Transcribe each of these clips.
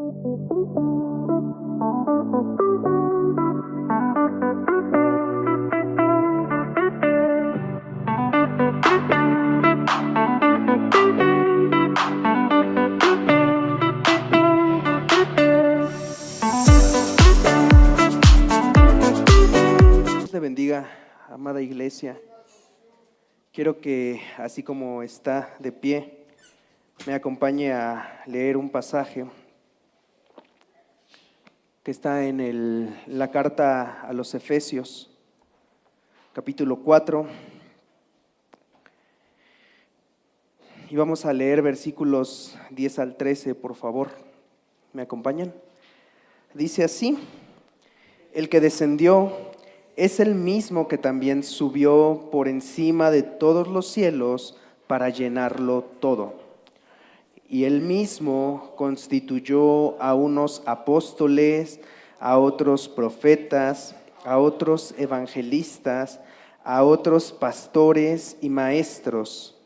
Dios le bendiga, amada iglesia. Quiero que, así como está de pie, me acompañe a leer un pasaje que está en la carta a los Efesios, capítulo 4, y vamos a leer versículos 10 al 13, por favor. ¿Me acompañan? Dice así: el que descendió es el mismo que también subió por encima de todos los cielos para llenarlo todo. Y él mismo constituyó a unos apóstoles, a otros profetas, a otros evangelistas, a otros pastores y maestros,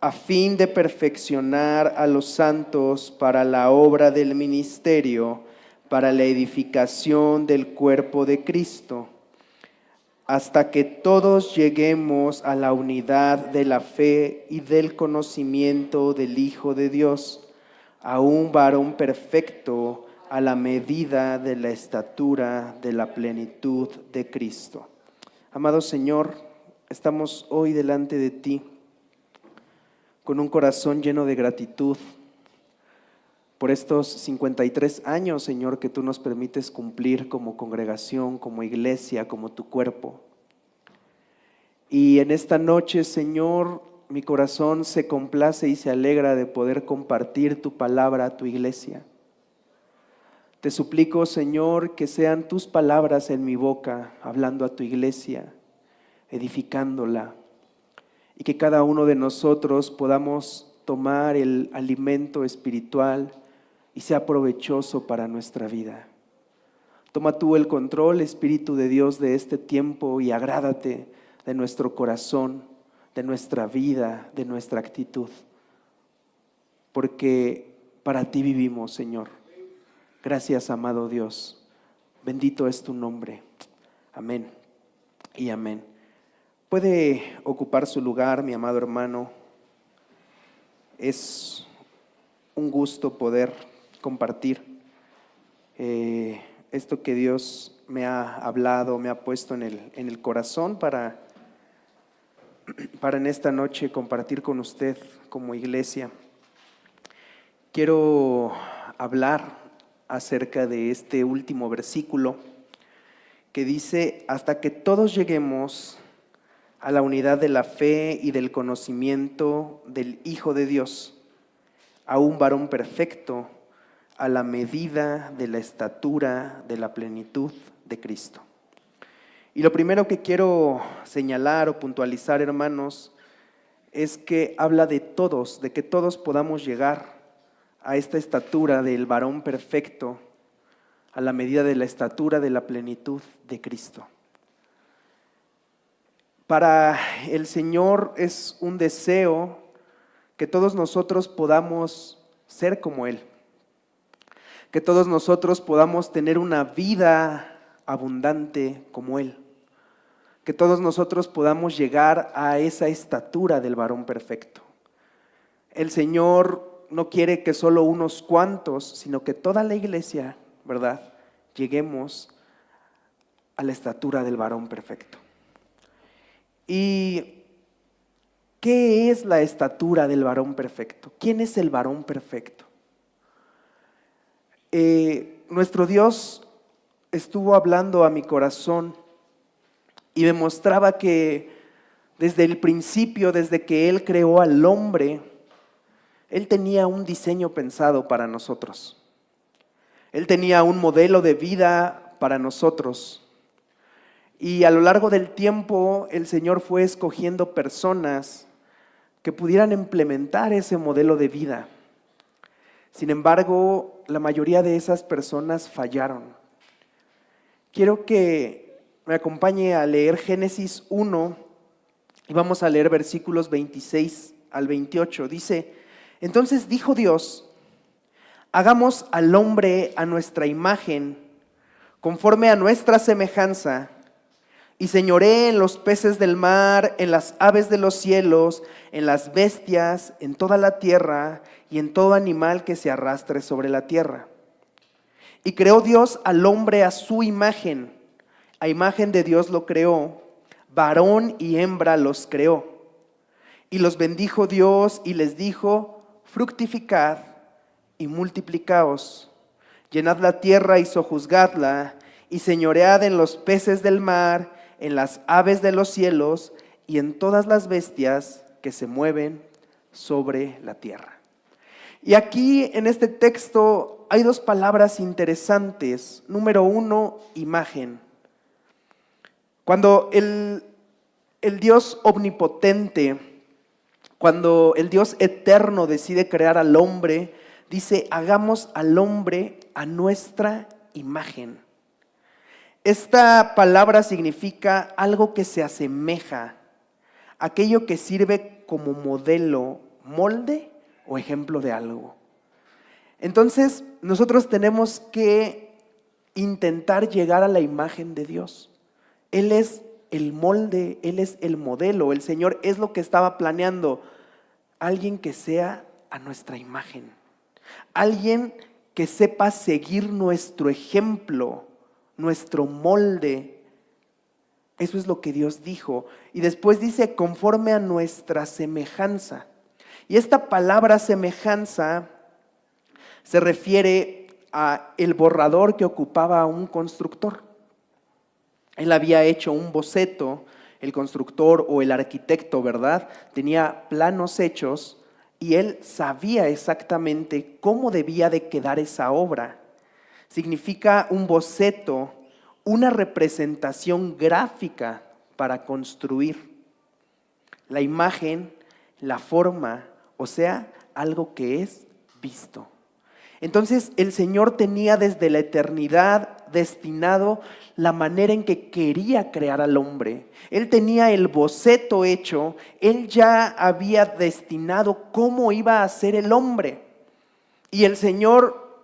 a fin de perfeccionar a los santos para la obra del ministerio, para la edificación del cuerpo de Cristo, hasta que todos lleguemos a la unidad de la fe y del conocimiento del Hijo de Dios, a un varón perfecto, a la medida de la estatura de la plenitud de Cristo. Amado Señor, estamos hoy delante de ti con un corazón lleno de gratitud por estos 53 años, Señor, que tú nos permites cumplir como congregación, como iglesia, como tu cuerpo. Y en esta noche, Señor, mi corazón se complace y se alegra de poder compartir tu palabra a tu iglesia. Te suplico, Señor, que sean tus palabras en mi boca, hablando a tu iglesia, edificándola, y que cada uno de nosotros podamos tomar el alimento espiritual y sea provechoso para nuestra vida. Toma tú el control, Espíritu de Dios, de este tiempo y agrádate de nuestro corazón, de nuestra vida, de nuestra actitud. Porque para ti vivimos, Señor. Gracias, amado Dios. Bendito es tu nombre. Amén y amén. Puede ocupar su lugar, mi amado hermano. Es un gusto poder compartir esto que Dios me ha hablado, me ha puesto en el corazón para en esta noche compartir con usted como iglesia. Quiero hablar acerca de este último versículo que dice: hasta que todos lleguemos a la unidad de la fe y del conocimiento del Hijo de Dios, a un varón perfecto, a la medida de la estatura de la plenitud de Cristo. Y lo primero que quiero señalar o puntualizar, hermanos, es que habla de todos, de que todos podamos llegar a esta estatura del varón perfecto, a la medida de la estatura de la plenitud de Cristo. Para el Señor es un deseo que todos nosotros podamos ser como Él, que todos nosotros podamos tener una vida abundante como Él, que todos nosotros podamos llegar a esa estatura del varón perfecto. El Señor no quiere que solo unos cuantos, sino que toda la iglesia, ¿verdad?, lleguemos a la estatura del varón perfecto. ¿Y qué es la estatura del varón perfecto? ¿Quién es el varón perfecto? Nuestro Dios estuvo hablando a mi corazón y me mostraba que desde el principio, desde que Él creó al hombre, Él tenía un diseño pensado para nosotros. Él tenía un modelo de vida para nosotros. Y a lo largo del tiempo, el Señor fue escogiendo personas que pudieran implementar ese modelo de vida. Sin embargo, la mayoría de esas personas fallaron. Quiero que me acompañe a leer Génesis 1 y vamos a leer versículos 26 al 28. Dice: entonces dijo Dios: Hagamos al hombre a nuestra imagen, conforme a nuestra semejanza, y señoree en los peces del mar, en las aves de los cielos, en las bestias, en toda la tierra y en todo animal que se arrastre sobre la tierra. Y creó Dios al hombre a su imagen, a imagen de Dios lo creó, varón y hembra los creó. Y los bendijo Dios y les dijo: fructificad y multiplicaos, llenad la tierra y sojuzgadla, y señoread en los peces del mar, en las aves de los cielos y en todas las bestias que se mueven sobre la tierra. Y aquí en este texto hay dos palabras interesantes. Número 1, imagen. Cuando el Dios omnipotente, cuando el Dios eterno decide crear al hombre, dice: hagamos al hombre a nuestra imagen. Esta palabra significa algo que se asemeja, aquello que sirve como modelo, molde o ejemplo de algo. Entonces, nosotros tenemos que intentar llegar a la imagen de Dios. Él es el molde, Él es el modelo. El Señor es lo que estaba planeando. Alguien que sea a nuestra imagen. Alguien que sepa seguir nuestro ejemplo, nuestro molde. Eso es lo que Dios dijo. Y después dice: conforme a nuestra semejanza. Y esta palabra semejanza se refiere a el borrador que ocupaba un constructor. Él había hecho un boceto, el constructor o el arquitecto, ¿verdad? Tenía planos hechos y él sabía exactamente cómo debía de quedar esa obra. Significa un boceto, una representación gráfica para construir. La imagen, la forma, o sea, algo que es visto. Entonces el Señor tenía desde la eternidad destinado la manera en que quería crear al hombre. Él tenía el boceto hecho, Él ya había destinado cómo iba a ser el hombre. Y el Señor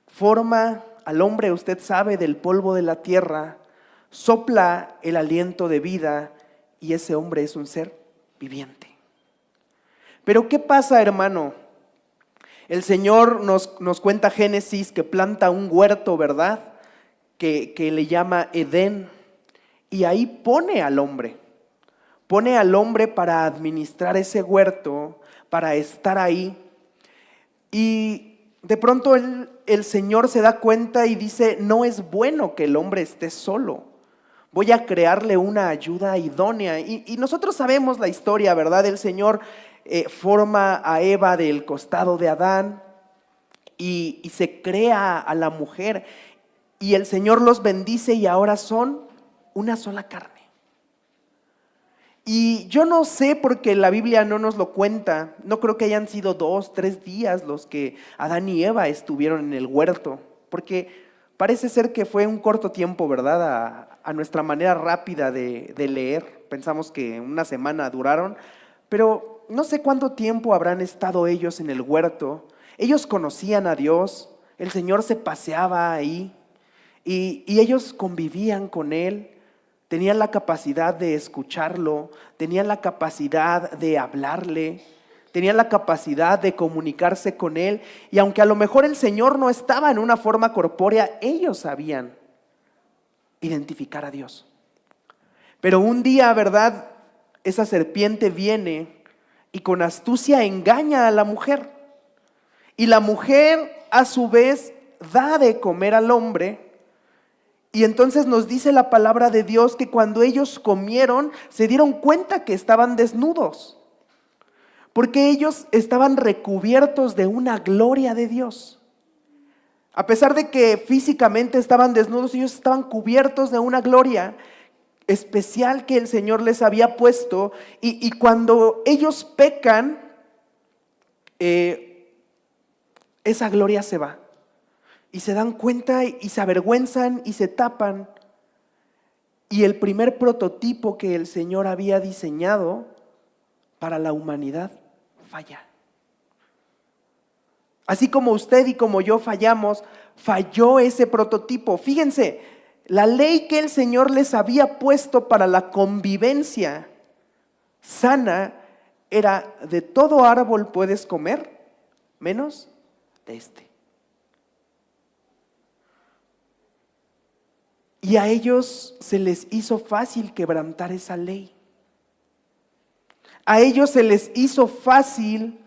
forma al hombre, usted sabe, del polvo de la tierra, sopla el aliento de vida y ese hombre es un ser viviente. Pero ¿qué pasa, hermano? El Señor nos cuenta Génesis que planta un huerto, ¿verdad? Que le llama Edén, y ahí pone al hombre para administrar ese huerto, para estar ahí. Y de pronto el Señor se da cuenta y dice: no es bueno que el hombre esté solo, voy a crearle una ayuda idónea. Y nosotros sabemos la historia, ¿verdad? El Señor forma a Eva del costado de Adán y se crea a la mujer, y el Señor los bendice y ahora son una sola carne. Y yo no sé, porque la Biblia no nos lo cuenta, no creo que hayan sido 2, 3 días los que Adán y Eva estuvieron en el huerto, porque parece ser que fue un corto tiempo, ¿verdad? A nuestra manera rápida de leer, pensamos que una semana duraron, pero no sé cuánto tiempo habrán estado ellos en el huerto. Ellos conocían a Dios, el Señor se paseaba ahí y ellos convivían con Él. Tenían la capacidad de escucharlo, tenían la capacidad de hablarle, tenían la capacidad de comunicarse con Él. Y aunque a lo mejor el Señor no estaba en una forma corpórea, ellos sabían identificar a Dios. Pero un día, ¿verdad? Esa serpiente viene y con astucia engaña a la mujer. Y la mujer, a su vez, da de comer al hombre. Y entonces nos dice la palabra de Dios que cuando ellos comieron, se dieron cuenta que estaban desnudos, porque ellos estaban recubiertos de una gloria de Dios. A pesar de que físicamente estaban desnudos, ellos estaban cubiertos de una gloria especial que el Señor les había puesto. Y cuando ellos pecan, esa gloria se va. Y se dan cuenta y se avergüenzan y se tapan. Y el primer prototipo que el Señor había diseñado para la humanidad falla. Así como usted y como yo fallamos, falló ese prototipo. Fíjense, la ley que el Señor les había puesto para la convivencia sana era: de todo árbol puedes comer, menos de este. Y a ellos se les hizo fácil quebrantar esa ley. A ellos se les hizo fácil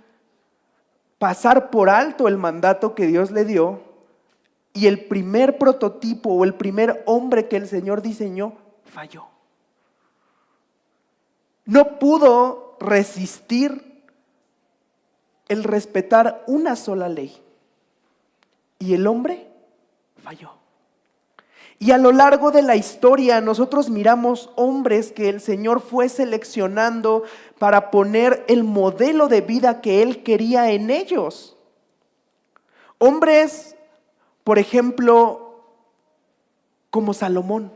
pasar por alto el mandato que Dios le dio, y el primer prototipo o el primer hombre que el Señor diseñó falló. No pudo resistir el respetar una sola ley, y el hombre falló. Y a lo largo de la historia nosotros miramos hombres que el Señor fue seleccionando para poner el modelo de vida que Él quería en ellos. Hombres, por ejemplo, como Salomón.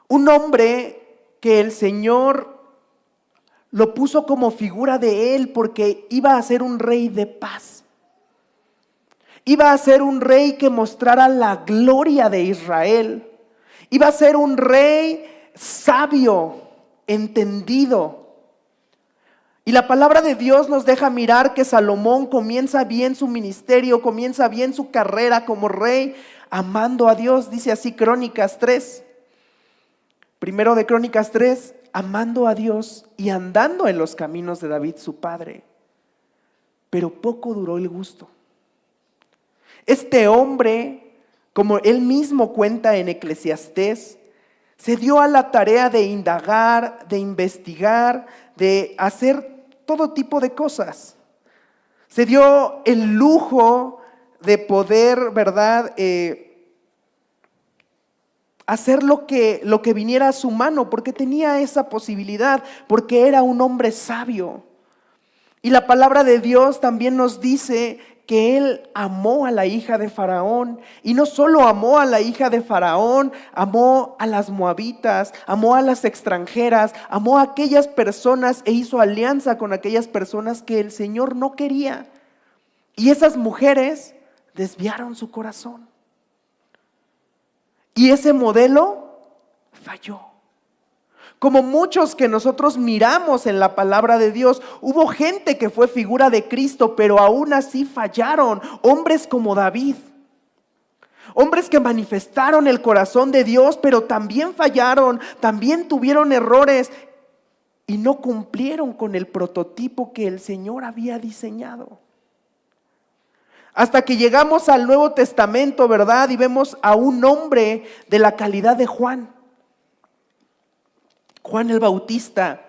Un hombre que el Señor lo puso como figura de Él porque iba a ser un rey de paz. Iba a ser un rey que mostrara la gloria de Israel. Iba a ser un rey sabio, entendido. Y la palabra de Dios nos deja mirar que Salomón comienza bien su ministerio, comienza bien su carrera como rey, amando a Dios. Dice así Crónicas 3. Primero de Crónicas 3, amando a Dios y andando en los caminos de David su padre. Pero poco duró el gusto. Este hombre, como él mismo cuenta en Eclesiastés, se dio a la tarea de indagar, de investigar, de hacer todo tipo de cosas. Se dio el lujo de poder, ¿verdad?, hacer lo que viniera a su mano, porque tenía esa posibilidad, porque era un hombre sabio. Y la palabra de Dios también nos dice que él amó a la hija de Faraón, y no solo amó a la hija de Faraón, amó a las moabitas, amó a las extranjeras, amó a aquellas personas e hizo alianza con aquellas personas que el Señor no quería. Y esas mujeres desviaron su corazón. Y ese modelo falló. Como muchos que nosotros miramos en la palabra de Dios, hubo gente que fue figura de Cristo, pero aún así fallaron. Hombres como David, hombres que manifestaron el corazón de Dios, pero también fallaron, también tuvieron errores y no cumplieron con el prototipo que el Señor había diseñado. Hasta que llegamos al Nuevo Testamento, ¿verdad? Y vemos a un hombre de la calidad de Juan. Juan el Bautista,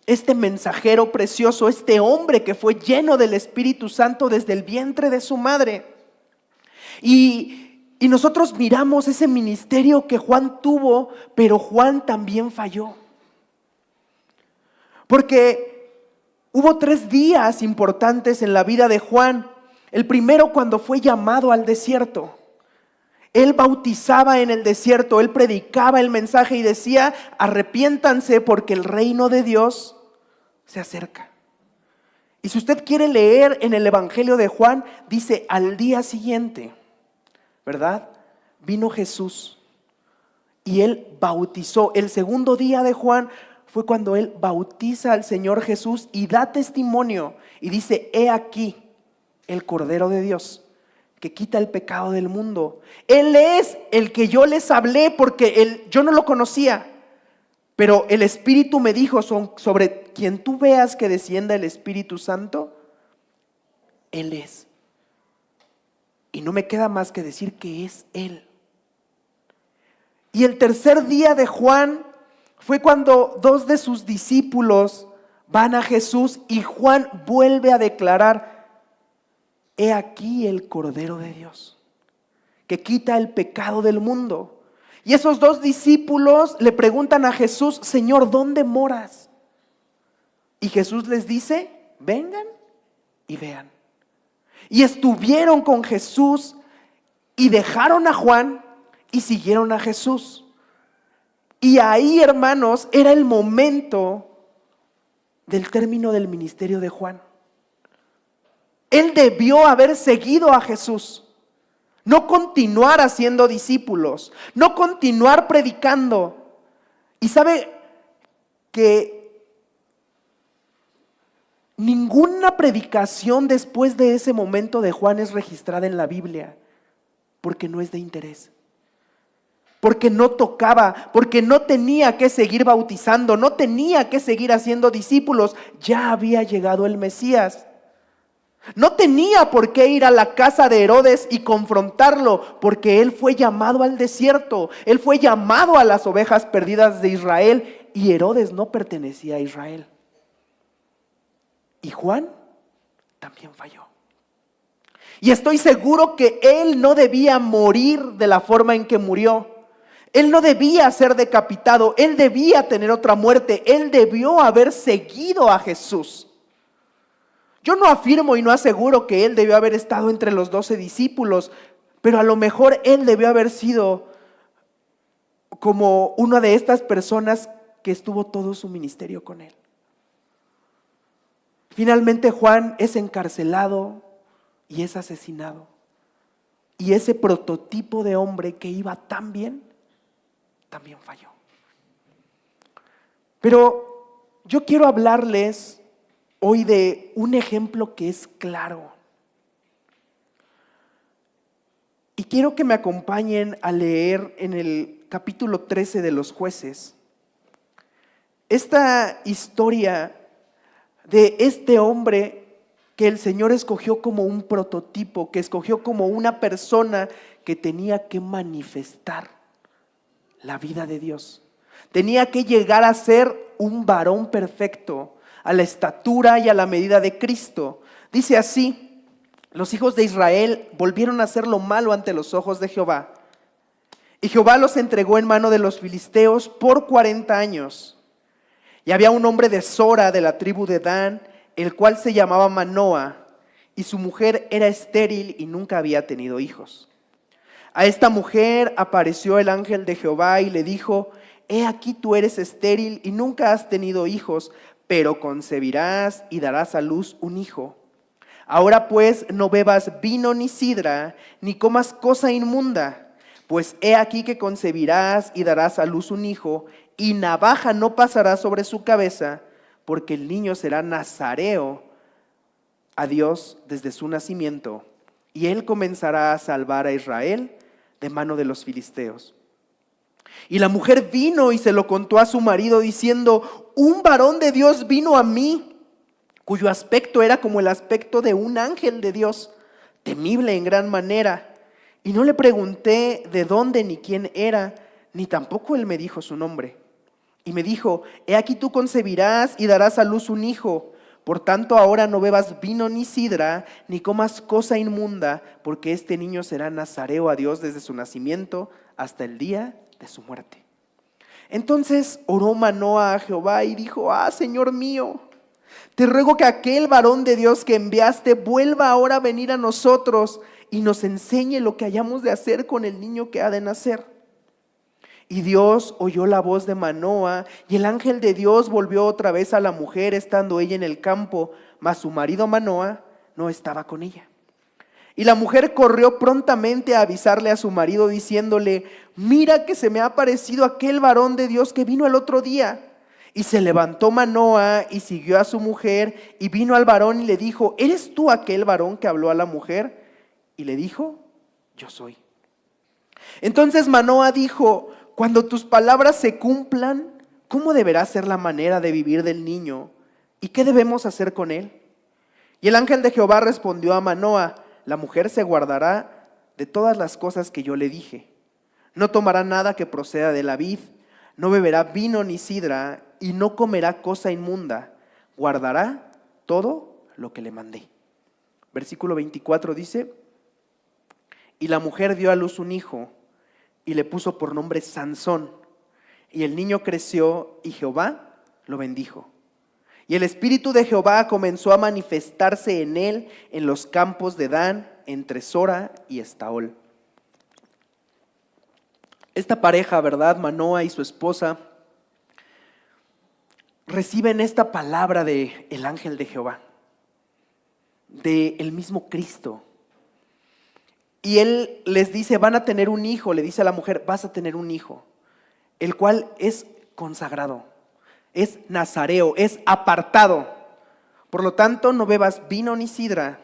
este mensajero precioso, este hombre que fue lleno del Espíritu Santo desde el vientre de su madre. Y nosotros miramos ese ministerio que Juan tuvo, pero Juan también falló. Porque hubo 3 días importantes en la vida de Juan. El primero, cuando fue llamado al desierto. Él bautizaba en el desierto, él predicaba el mensaje y decía: arrepiéntanse porque el reino de Dios se acerca. Y si usted quiere leer en el Evangelio de Juan, dice: al día siguiente, ¿verdad?, vino Jesús y él bautizó. El segundo día de Juan fue cuando él bautiza al Señor Jesús y da testimonio y dice: he aquí el Cordero de Dios que quita el pecado del mundo. Él es el que yo les hablé, porque yo no lo conocía, pero el Espíritu me dijo: sobre quien tú veas que descienda el Espíritu Santo, Él es. Y no me queda más que decir que es Él. Y el tercer día de Juan fue cuando 2 de sus discípulos van a Jesús y Juan vuelve a declarar: he aquí el Cordero de Dios, que quita el pecado del mundo. Y esos 2 discípulos le preguntan a Jesús: Señor, ¿dónde moras? Y Jesús les dice: vengan y vean. Y estuvieron con Jesús y dejaron a Juan y siguieron a Jesús. Y ahí, hermanos, era el momento del término del ministerio de Juan. Él debió haber seguido a Jesús, no continuar haciendo discípulos, no continuar predicando. Y sabe que ninguna predicación después de ese momento de Juan es registrada en la Biblia, porque no es de interés. Porque no tocaba, porque no tenía que seguir bautizando, no tenía que seguir haciendo discípulos. Ya había llegado el Mesías. No tenía por qué ir a la casa de Herodes y confrontarlo, porque él fue llamado al desierto, él fue llamado a las ovejas perdidas de Israel, y Herodes no pertenecía a Israel. Y Juan también falló. Y estoy seguro que él no debía morir de la forma en que murió. Él no debía ser decapitado, él debía tener otra muerte, él debió haber seguido a Jesús. Yo no afirmo y no aseguro que él debió haber estado entre los 12 discípulos, pero a lo mejor él debió haber sido como una de estas personas que estuvo todo su ministerio con él. Finalmente Juan es encarcelado y es asesinado. Y ese prototipo de hombre que iba tan bien, también falló. Pero yo quiero hablarles hoy de un ejemplo que es claro. Y quiero que me acompañen a leer en el capítulo 13 de los Jueces esta historia de este hombre que el Señor escogió como un prototipo, que escogió como una persona que tenía que manifestar la vida de Dios. Tenía que llegar a ser un varón perfecto, a la estatura y a la medida de Cristo. Dice así: los hijos de Israel volvieron a hacer lo malo ante los ojos de Jehová. Y Jehová los entregó en mano de los filisteos por 40 años. Y había un hombre de Sora, de la tribu de Dan, el cual se llamaba Manoa, y su mujer era estéril y nunca había tenido hijos. A esta mujer apareció el ángel de Jehová y le dijo: he aquí tú eres estéril y nunca has tenido hijos, pero concebirás y darás a luz un hijo. Ahora pues no bebas vino ni sidra, ni comas cosa inmunda, pues he aquí que concebirás y darás a luz un hijo, y navaja no pasará sobre su cabeza, porque el niño será nazareo a Dios desde su nacimiento, y él comenzará a salvar a Israel de mano de los filisteos. Y la mujer vino y se lo contó a su marido diciendo: un varón de Dios vino a mí, cuyo aspecto era como el aspecto de un ángel de Dios, temible en gran manera. Y no le pregunté de dónde ni quién era, ni tampoco él me dijo su nombre. Y me dijo: he aquí tú concebirás y darás a luz un hijo. Por tanto, ahora no bebas vino ni sidra, ni comas cosa inmunda, porque este niño será nazareo a Dios desde su nacimiento hasta el día de su muerte. Entonces oró Manoa a Jehová y dijo: Señor mío, te ruego que aquel varón de Dios que enviaste vuelva ahora a venir a nosotros y nos enseñe lo que hayamos de hacer con el niño que ha de nacer. Y Dios oyó la voz de Manoa, y el ángel de Dios volvió otra vez a la mujer, estando ella en el campo, mas su marido Manoa no estaba con ella. Y la mujer corrió prontamente a avisarle a su marido, diciéndole: mira que se me ha aparecido aquel varón de Dios que vino el otro día. Y se levantó Manoa y siguió a su mujer, y vino al varón y le dijo: ¿eres tú aquel varón que habló a la mujer? Y le dijo: yo soy. Entonces Manoa dijo: cuando tus palabras se cumplan, ¿cómo deberá ser la manera de vivir del niño? ¿Y qué debemos hacer con él? Y el ángel de Jehová respondió a Manoa: la mujer se guardará de todas las cosas que yo le dije. No tomará nada que proceda de la vid, no beberá vino ni sidra, y no comerá cosa inmunda. Guardará todo lo que le mandé. Versículo 24 dice: y la mujer dio a luz un hijo, y le puso por nombre Sansón. Y el niño creció, y Jehová lo bendijo. Y el espíritu de Jehová comenzó a manifestarse en él en los campos de Dan, entre Sora y Estaol. Esta pareja, ¿verdad? Manoa y su esposa reciben esta palabra del ángel de Jehová. del mismo Cristo. Y él les dice, van a tener un hijo, le dice a la mujer, vas a tener un hijo, el cual es consagrado, es nazareo, es apartado. Por lo tanto, no bebas vino ni sidra,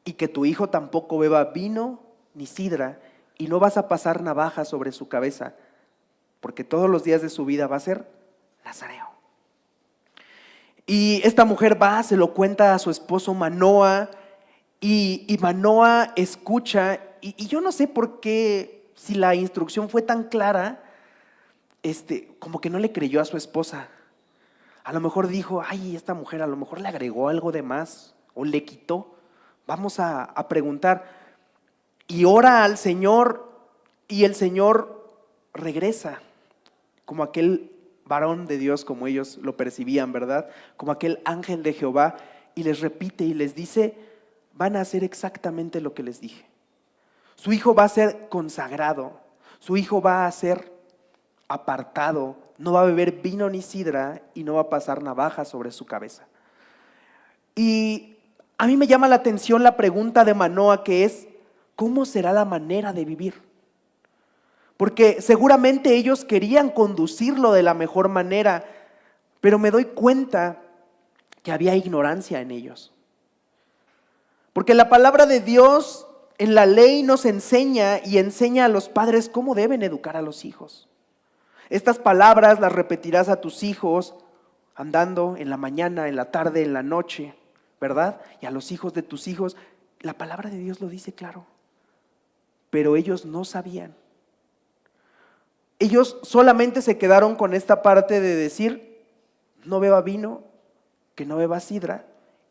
y que tu hijo tampoco beba vino ni sidra, y no vas a pasar navaja sobre su cabeza, porque todos los días de su vida va a ser nazareo. Y esta mujer va, se lo cuenta a su esposo Manoa, y Manoa escucha, y yo no sé por qué, si la instrucción fue tan clara, como que no le creyó a su esposa. A lo mejor dijo, ay, esta mujer a lo mejor le agregó algo de más, o le quitó. Vamos a preguntar. Y ora al Señor, y el Señor regresa, como aquel varón de Dios, como ellos lo percibían, ¿verdad? Como aquel ángel de Jehová, y les repite y les dice, van a hacer exactamente lo que les dije. Su hijo va a ser consagrado, su hijo va a ser apartado, no va a beber vino ni sidra y no va a pasar navaja sobre su cabeza. Y a mí me llama la atención la pregunta de Manoa, que es, ¿cómo será la manera de vivir? Porque seguramente ellos querían conducirlo de la mejor manera, pero me doy cuenta que había ignorancia en ellos. Porque la palabra de Dios en la ley nos enseña y enseña a los padres cómo deben educar a los hijos. Estas palabras las repetirás a tus hijos andando en la mañana, en la tarde, en la noche, ¿verdad? Y a los hijos de tus hijos, la palabra de Dios lo dice claro. Pero ellos no sabían. Ellos solamente se quedaron con esta parte de decir, no beba vino, que no beba sidra,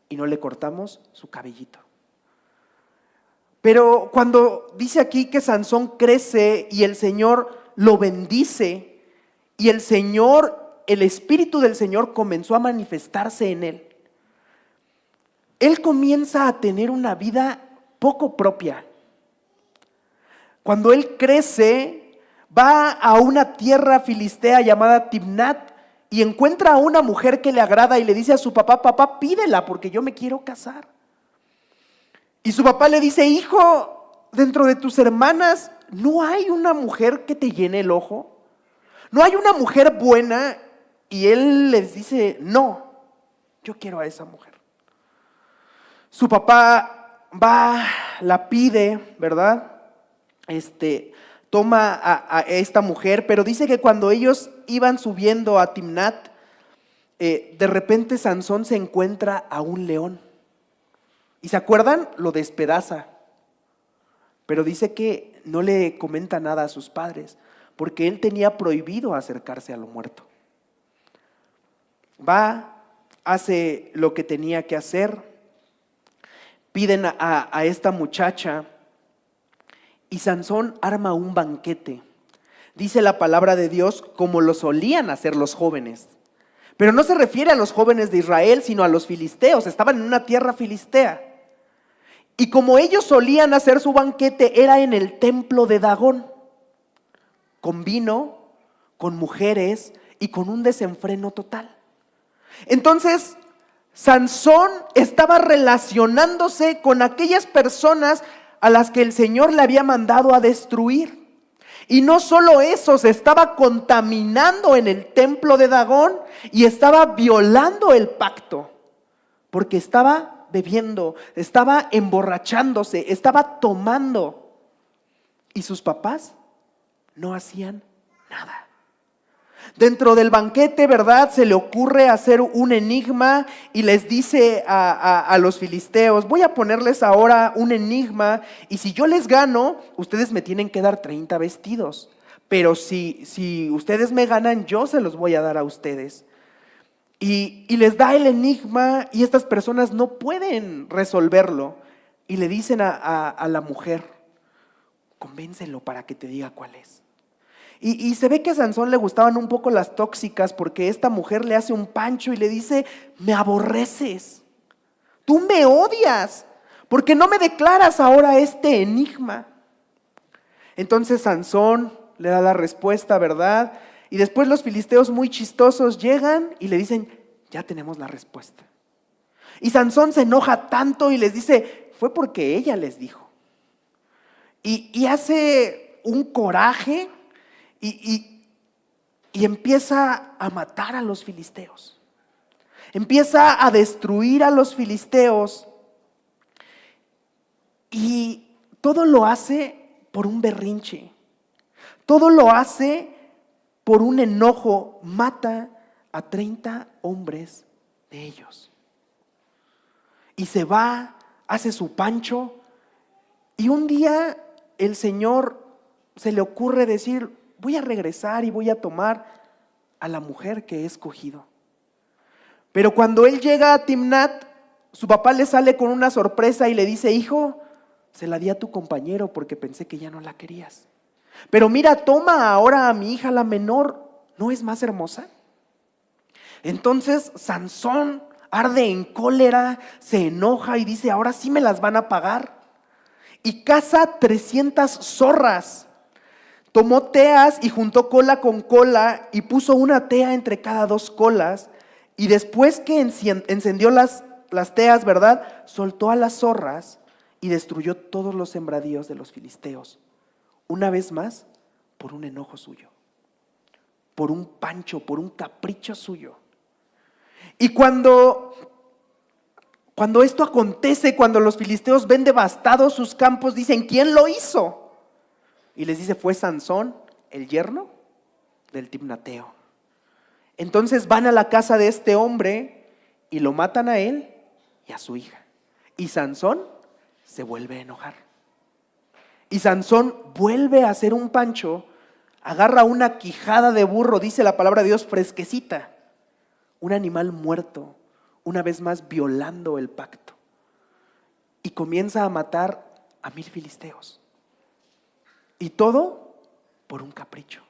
y no le cortamos su cabellito. Pero cuando dice aquí que Sansón crece y el Señor lo bendice, y el Señor, el Espíritu del Señor comenzó a manifestarse en él, él comienza a tener una vida poco propia. Cuando él crece, va a una tierra filistea llamada Timnat y encuentra a una mujer que le agrada y le dice a su papá, papá, pídela porque yo me quiero casar. Y su papá le dice, hijo, dentro de tus hermanas, ¿no hay una mujer que te llene el ojo? ¿No hay una mujer buena? Y él les dice, no, yo quiero a esa mujer. Su papá va, la pide, ¿verdad? Toma a esta mujer, pero dice que cuando ellos iban subiendo a Timnat, de repente Sansón se encuentra a un león. ¿Y se acuerdan? Lo despedaza. Pero dice que no le comenta nada a sus padres, porque él tenía prohibido acercarse a lo muerto. Va, hace lo que tenía que hacer, piden a esta muchacha y Sansón arma un banquete. Dice la palabra de Dios como lo solían hacer los jóvenes. Pero no se refiere a los jóvenes de Israel, sino a los filisteos. Estaban en una tierra filistea. Y como ellos solían hacer su banquete, era en el templo de Dagón, con vino, con mujeres y con un desenfreno total. Entonces, Sansón estaba relacionándose con aquellas personas a las que el Señor le había mandado a destruir. Y no solo eso, se estaba contaminando en el templo de Dagón y estaba violando el pacto, porque estaba bebiendo, estaba emborrachándose, estaba tomando. Y sus papás no hacían nada. Dentro del banquete, ¿verdad? Se le ocurre hacer un enigma y les dice a los filisteos, voy a ponerles ahora un enigma y si yo les gano, ustedes me tienen que dar 30 vestidos. Pero si ustedes me ganan, yo se los voy a dar a ustedes. Y les da el enigma y estas personas no pueden resolverlo. Y le dicen a la mujer, convéncelo para que te diga cuál es. Y se ve que a Sansón le gustaban un poco las tóxicas, porque esta mujer le hace un pancho y le dice, me aborreces, tú me odias, porque no me declaras ahora este enigma. Entonces Sansón le da la respuesta, ¿verdad? Y después los filisteos muy chistosos llegan y le dicen, ya tenemos la respuesta. Y Sansón se enoja tanto y les dice, fue porque ella les dijo. Y hace un coraje y empieza a matar a los filisteos. Empieza a destruir a los filisteos. Y todo lo hace por un berrinche. Todo lo hace por un enojo. Mata a 30 hombres de ellos. Y se va, hace su pancho. Y un día el Señor se le ocurre decir, voy a regresar y voy a tomar a la mujer que he escogido. Pero cuando él llega a Timnat, su papá le sale con una sorpresa y le dice, hijo, se la di a tu compañero porque pensé que ya no la querías. Pero mira, toma ahora a mi hija la menor, ¿no es más hermosa? Entonces Sansón arde en cólera, se enoja y dice, ahora sí me las van a pagar. Y caza 300 zorras. Tomó teas y juntó cola con cola y puso una tea entre cada 2 colas. Y después que encendió las teas, ¿verdad? Soltó a las zorras y destruyó todos los sembradíos de los filisteos. Una vez más, por un enojo suyo, por un pancho, por un capricho suyo. Y cuando esto acontece, cuando los filisteos ven devastados sus campos, dicen, ¿quién lo hizo? Y les dice, fue Sansón, el yerno del timnateo. Entonces van a la casa de este hombre y lo matan a él y a su hija. Y Sansón se vuelve a enojar. Y Sansón vuelve a hacer un pancho, agarra una quijada de burro, dice la palabra de Dios, fresquecita, un animal muerto, una vez más violando el pacto. Y comienza a matar a 1000 filisteos. Y todo por un capricho.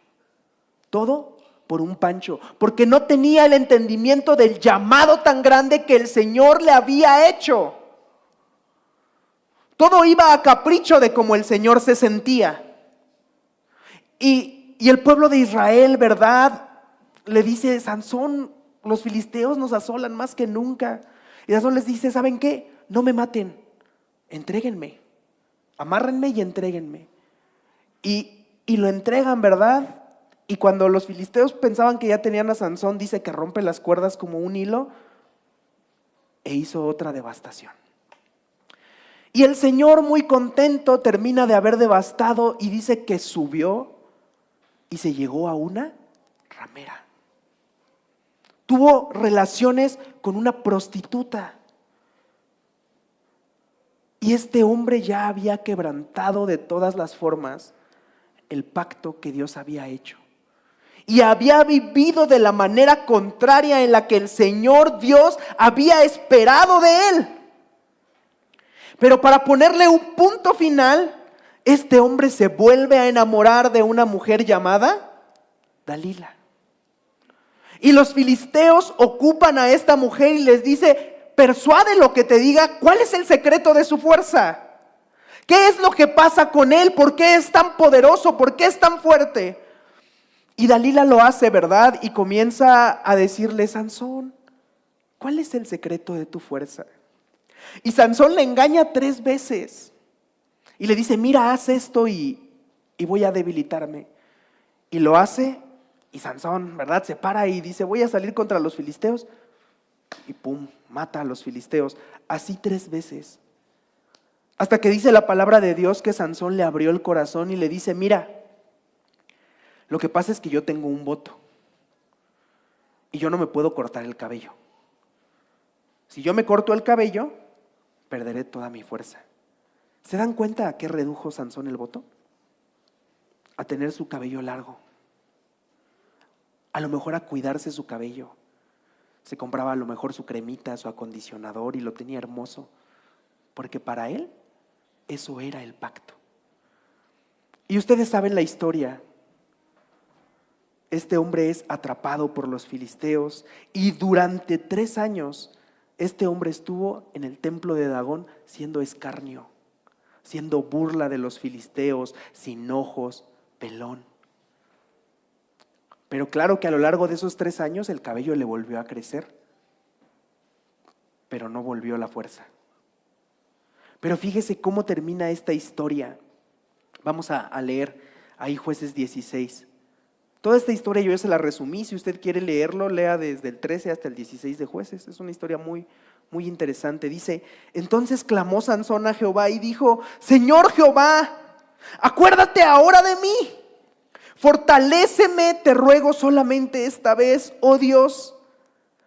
Todo por un pancho. Porque no tenía el entendimiento del llamado tan grande que el Señor le había hecho. Todo iba a capricho de cómo el Señor se sentía. Y el pueblo de Israel, ¿verdad? Le dice, Sansón, los filisteos nos asolan más que nunca. Y Sansón les dice, ¿saben qué? No me maten, entréguenme, amárrenme y entréguenme. Y lo entregan, ¿verdad? Y cuando los filisteos pensaban que ya tenían a Sansón, dice que rompe las cuerdas como un hilo e hizo otra devastación. Y el Señor, muy contento, termina de haber devastado y dice que subió y se llegó a una ramera. Tuvo relaciones con una prostituta. Y este hombre ya había quebrantado de todas las formas el pacto que Dios había hecho. Y había vivido de la manera contraria en la que el Señor Dios había esperado de él. Pero para ponerle un punto final, este hombre se vuelve a enamorar de una mujer llamada Dalila. Y los filisteos ocupan a esta mujer y les dice, persuade lo que te diga, ¿cuál es el secreto de su fuerza? ¿Qué es lo que pasa con él? ¿Por qué es tan poderoso? ¿Por qué es tan fuerte? Y Dalila lo hace, ¿verdad? Y comienza a decirle, Sansón, ¿cuál es el secreto de tu fuerza? Y Sansón le engaña 3 veces. Y le dice, mira, haz esto y voy a debilitarme. Y lo hace. Y Sansón, ¿verdad? Se para y dice, voy a salir contra los filisteos. Y pum, mata a los filisteos. Así 3 veces. Hasta que dice la palabra de Dios que Sansón le abrió el corazón y le dice, mira, lo que pasa es que yo tengo un voto. Y yo no me puedo cortar el cabello. Si yo me corto el cabello, perderé toda mi fuerza. ¿Se dan cuenta a qué redujo Sansón el voto? A tener su cabello largo. A lo mejor a cuidarse su cabello. Se compraba a lo mejor su cremita, su acondicionador y lo tenía hermoso. Porque para él, eso era el pacto. Y ustedes saben la historia. Este hombre es atrapado por los filisteos y durante 3 años este hombre estuvo en el templo de Dagón siendo escarnio, siendo burla de los filisteos, sin ojos, pelón. Pero claro que a lo largo de esos 3 años el cabello le volvió a crecer. pero no volvió la fuerza. Pero fíjese cómo termina esta historia. Vamos a leer ahí Jueces 16. Toda esta historia yo ya se la resumí. Si usted quiere leerlo, lea desde el 13 hasta el 16 de Jueces. Es una historia muy interesante. Dice: entonces clamó Sansón a Jehová y dijo: Señor Jehová, acuérdate ahora de mí. Fortaléceme, te ruego solamente esta vez, oh Dios,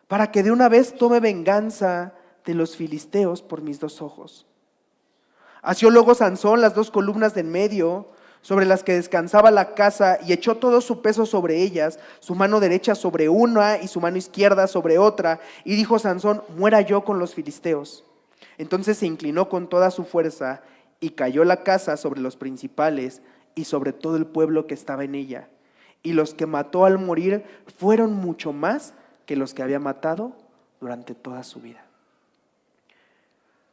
para que de una vez tome venganza de los filisteos por mis 2 ojos. Asió luego Sansón las 2 columnas de en medio, sobre las que descansaba la casa, y echó todo su peso sobre ellas, su mano derecha sobre una y su mano izquierda sobre otra, y dijo Sansón: muera yo con los filisteos. Entonces se inclinó con toda su fuerza, y cayó la casa sobre los principales y sobre todo el pueblo que estaba en ella. Y los que mató al morir fueron mucho más que los que había matado durante toda su vida.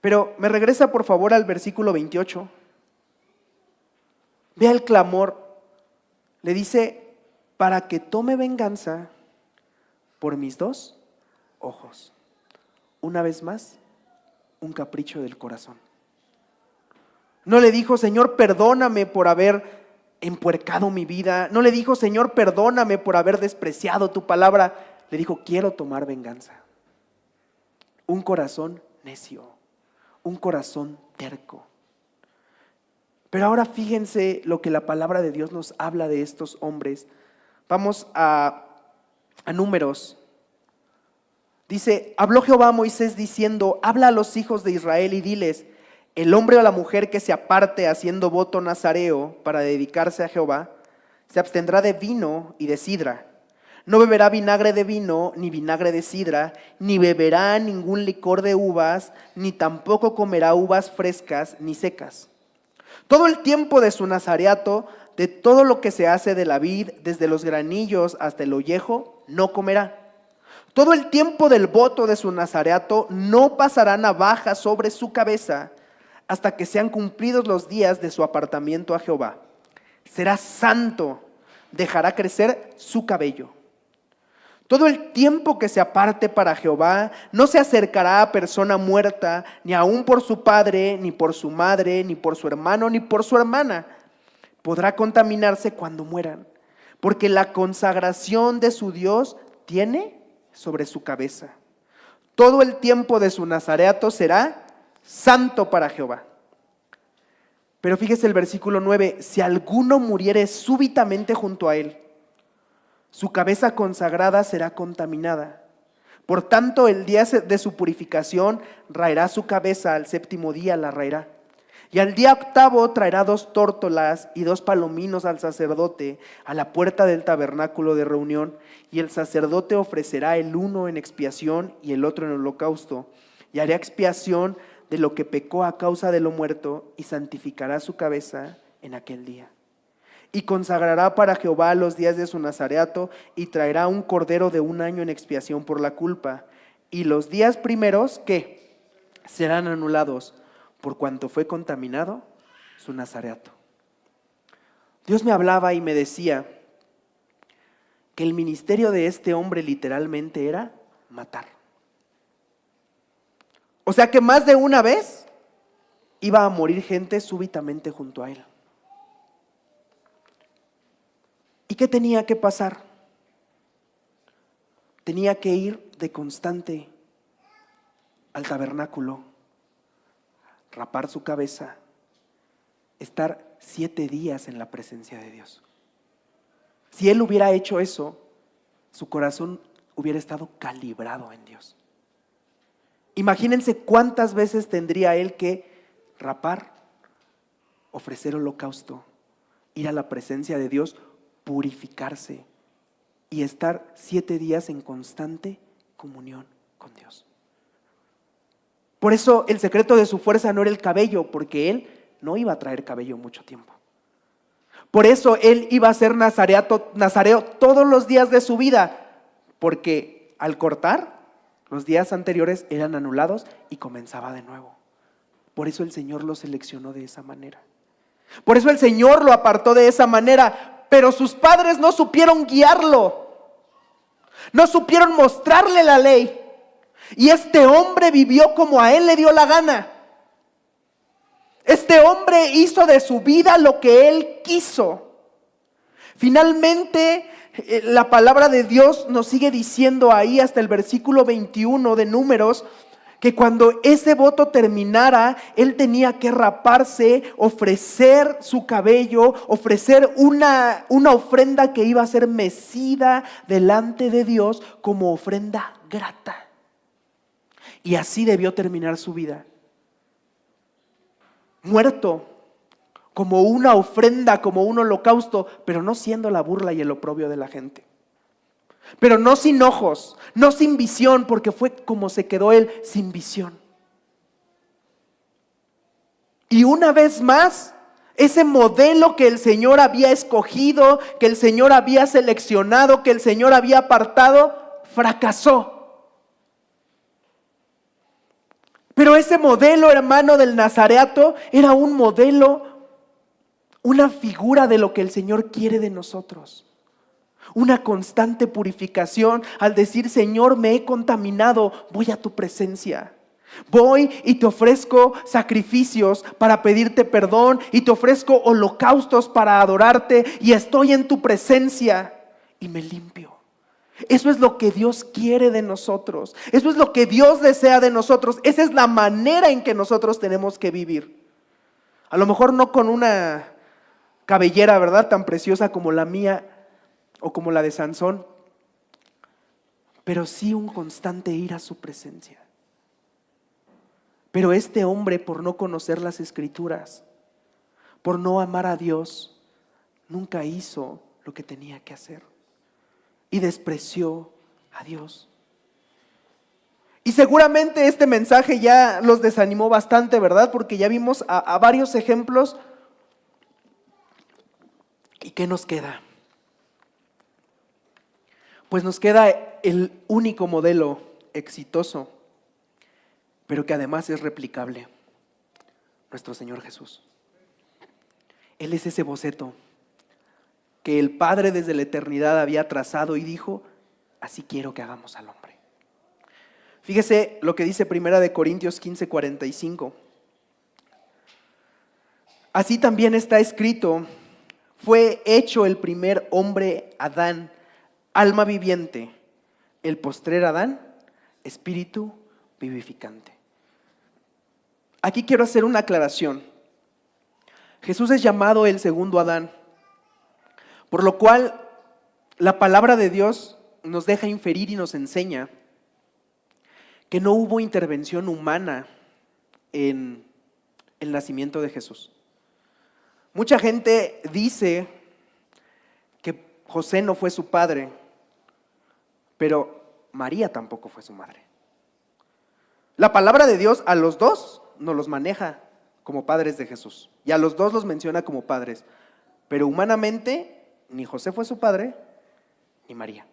Pero me regresa por favor al versículo 28. Vea el clamor. Le dice: para que tome venganza por mis 2 ojos. Una vez más, un capricho del corazón. No le dijo: Señor, perdóname por haber empuercado mi vida. No le dijo: Señor, perdóname por haber despreciado tu palabra. Le dijo: quiero tomar venganza. Un corazón necio, un corazón terco. Pero ahora fíjense lo que la palabra de Dios nos habla de estos hombres. Vamos a Números. Dice: habló Jehová a Moisés diciendo: habla a los hijos de Israel y diles: el hombre o la mujer que se aparte haciendo voto nazareo para dedicarse a Jehová, se abstendrá de vino y de sidra. No beberá vinagre de vino, ni vinagre de sidra, ni beberá ningún licor de uvas, ni tampoco comerá uvas frescas ni secas. Todo el tiempo de su nazareato, de todo lo que se hace de la vid, desde los granillos hasta el ollejo, no comerá. Todo el tiempo del voto de su nazareato no pasará navaja sobre su cabeza, hasta que sean cumplidos los días de su apartamiento a Jehová. Será santo, dejará crecer su cabello. Todo el tiempo que se aparte para Jehová, no se acercará a persona muerta, ni aun por su padre, ni por su madre, ni por su hermano, ni por su hermana. Podrá contaminarse cuando mueran, porque la consagración de su Dios tiene sobre su cabeza. Todo el tiempo de su nazareato será santo para Jehová. Pero fíjese el versículo 9: si alguno muriere súbitamente junto a él, su cabeza consagrada será contaminada. Por tanto, el día de su purificación raerá su cabeza, al 7º día la raerá. Y al día 8º traerá 2 tórtolas y 2 palominos al sacerdote a la puerta del tabernáculo de reunión, y el sacerdote ofrecerá el uno en expiación y el otro en holocausto, y hará expiación de lo que pecó a causa de lo muerto, y santificará su cabeza en aquel día. Y consagrará para Jehová los días de su nazareato, y traerá un cordero de 1 año en expiación por la culpa. Y los días primeros, ¿qué? Serán anulados, por cuanto fue contaminado su nazareato. Dios me hablaba y me decía que el ministerio de este hombre literalmente era matar. O sea que más de una vez iba a morir gente súbitamente junto a él. ¿Y qué tenía que pasar? Tenía que ir de constante al tabernáculo, rapar su cabeza, estar 7 días en la presencia de Dios. Si él hubiera hecho eso, su corazón hubiera estado calibrado en Dios. Imagínense cuántas veces tendría él que rapar, ofrecer holocausto, ir a la presencia de Dios, purificarse y estar 7 días en constante comunión con Dios. Por eso el secreto de su fuerza no era el cabello, porque él no iba a traer cabello mucho tiempo. Por eso él iba a ser nazareo todos los días de su vida, porque al cortar, los días anteriores eran anulados y comenzaba de nuevo. Por eso el Señor lo seleccionó de esa manera. Por eso el Señor lo apartó de esa manera. Pero sus padres no supieron guiarlo, no supieron mostrarle la ley. Y este hombre vivió como a él le dio la gana. Este hombre hizo de su vida lo que él quiso. Finalmente, la palabra de Dios nos sigue diciendo ahí hasta el versículo 21 de Números, que cuando ese voto terminara, él tenía que raparse, ofrecer su cabello, ofrecer una ofrenda que iba a ser mecida delante de Dios como ofrenda grata. Y así debió terminar su vida. Muerto, como una ofrenda, como un holocausto, pero no siendo la burla y el oprobio de la gente. Pero no sin ojos, no sin visión, porque fue como se quedó él, sin visión. Y una vez más, ese modelo que el Señor había escogido, que el Señor había seleccionado, que el Señor había apartado, fracasó. Pero ese modelo, hermano, del nazareato era un modelo, una figura de lo que el Señor quiere de nosotros. Una constante purificación al decir: Señor, me he contaminado, voy a tu presencia. Voy y te ofrezco sacrificios para pedirte perdón, y te ofrezco holocaustos para adorarte, y estoy en tu presencia y me limpio. Eso es lo que Dios quiere de nosotros. Eso es lo que Dios desea de nosotros. Esa es la manera en que nosotros tenemos que vivir. A lo mejor no con una cabellera, ¿verdad?, tan preciosa como la mía o como la de Sansón, pero sí un constante ir a su presencia. Pero este hombre, por no conocer las Escrituras, por no amar a Dios, nunca hizo lo que tenía que hacer y despreció a Dios. Y seguramente este mensaje ya los desanimó bastante, ¿verdad? Porque ya vimos a varios ejemplos. ¿Y qué nos queda? Pues nos queda el único modelo exitoso, pero que además es replicable: nuestro Señor Jesús. Él es ese boceto que el Padre desde la eternidad había trazado y dijo: así quiero que hagamos al hombre. Fíjese lo que dice 1 Corintios 15:45. Así también está escrito: fue hecho el primer hombre Adán, alma viviente; el postrer Adán, espíritu vivificante. Aquí quiero hacer una aclaración. Jesús es llamado el segundo Adán, por lo cual la palabra de Dios nos deja inferir y nos enseña que no hubo intervención humana en el nacimiento de Jesús. Mucha gente dice que José no fue su padre, pero María tampoco fue su madre. La palabra de Dios a los dos nos los maneja como padres de Jesús, y a los dos los menciona como padres, pero humanamente ni José fue su padre, ni María,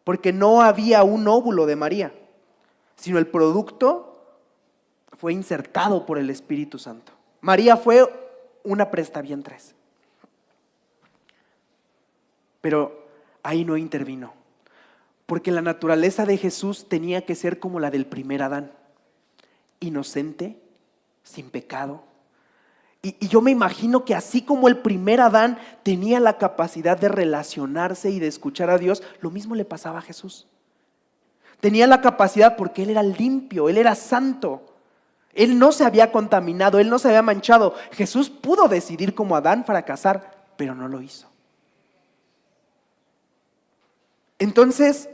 porque no había un óvulo de María, sino el producto fue insertado por el Espíritu Santo. María fue una prestavientres, pero ahí no intervino, porque la naturaleza de Jesús tenía que ser como la del primer Adán, inocente, sin pecado. Y yo me imagino que así como el primer Adán tenía la capacidad de relacionarse y de escuchar a Dios, lo mismo le pasaba a Jesús. Tenía la capacidad porque Él era limpio, Él era santo. Él no se había contaminado, Él no se había manchado. Jesús pudo decidir como Adán fracasar, pero no lo hizo. Entonces,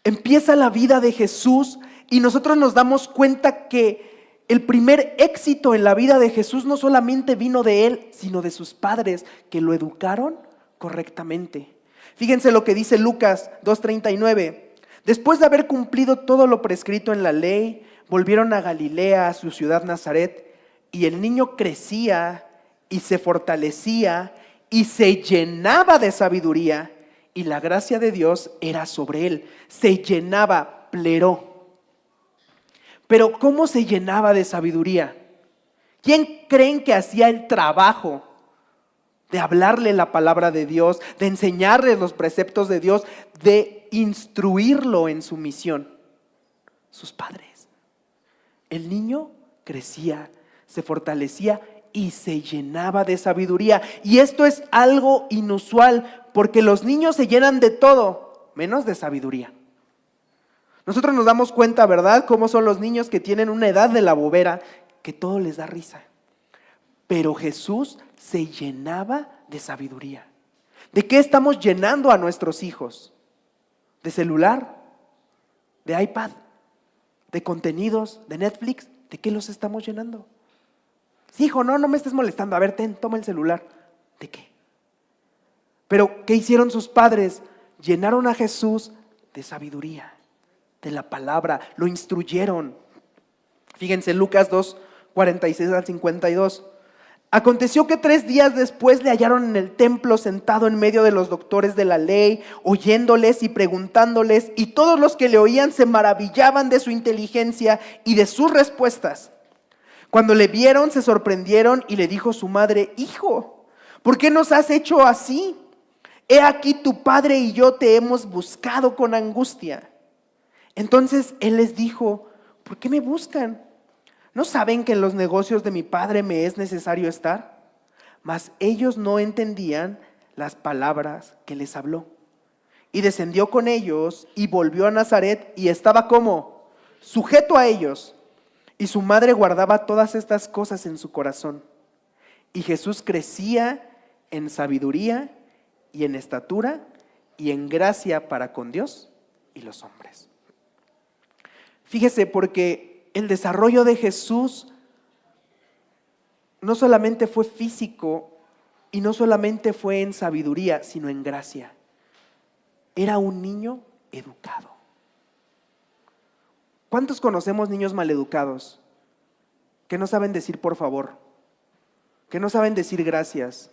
empieza la vida de Jesús y nosotros nos damos cuenta que el primer éxito en la vida de Jesús no solamente vino de Él, sino de sus padres que lo educaron correctamente. Fíjense lo que dice Lucas 2:39. Después de haber cumplido todo lo prescrito en la ley, volvieron a Galilea, a su ciudad Nazaret, y el niño crecía y se fortalecía y se llenaba de sabiduría, y la gracia de Dios era sobre él. Se llenaba, pleró. Pero ¿cómo se llenaba de sabiduría? ¿Quién creen que hacía el trabajo de hablarle la palabra de Dios, de enseñarle los preceptos de Dios, de instruirlo en su misión? sus padres. El niño crecía, se fortalecía y se llenaba de sabiduría. Y esto es algo inusual, porque los niños se llenan de todo, menos de sabiduría. Nosotros nos damos cuenta, ¿verdad?, cómo son los niños que tienen una edad de la bobera, que todo les da risa. Pero Jesús se llenaba de sabiduría. ¿De qué estamos llenando a nuestros hijos? ¿De celular? ¿De iPad? ¿De contenidos? ¿De Netflix? ¿De qué los estamos llenando? Sí, hijo, no me estés molestando. A ver, toma el celular. ¿De qué? Pero, ¿qué hicieron sus padres? Llenaron a Jesús de sabiduría, de la palabra, lo instruyeron. Fíjense, Lucas 2, 46 al 52. Aconteció que 3 días después le hallaron en el templo sentado en medio de los doctores de la ley, oyéndoles y preguntándoles, y todos los que le oían se maravillaban de su inteligencia y de sus respuestas. Cuando le vieron, se sorprendieron y le dijo su madre: Hijo, ¿por qué nos has hecho así? He aquí tu padre y yo te hemos buscado con angustia. Entonces él les dijo: ¿por qué me buscan? ¿No saben que en los negocios de mi padre me es necesario estar? Mas ellos no entendían las palabras que les habló. Y descendió con ellos y volvió a Nazaret y estaba como sujeto a ellos. Y su madre guardaba todas estas cosas en su corazón. Y Jesús crecía en sabiduría y en estatura y en gracia para con Dios y los hombres. Fíjese, porque el desarrollo de Jesús no solamente fue físico y no solamente fue en sabiduría, sino en gracia. Era un niño educado. ¿Cuántos conocemos niños maleducados que no saben decir por favor, que no saben decir gracias?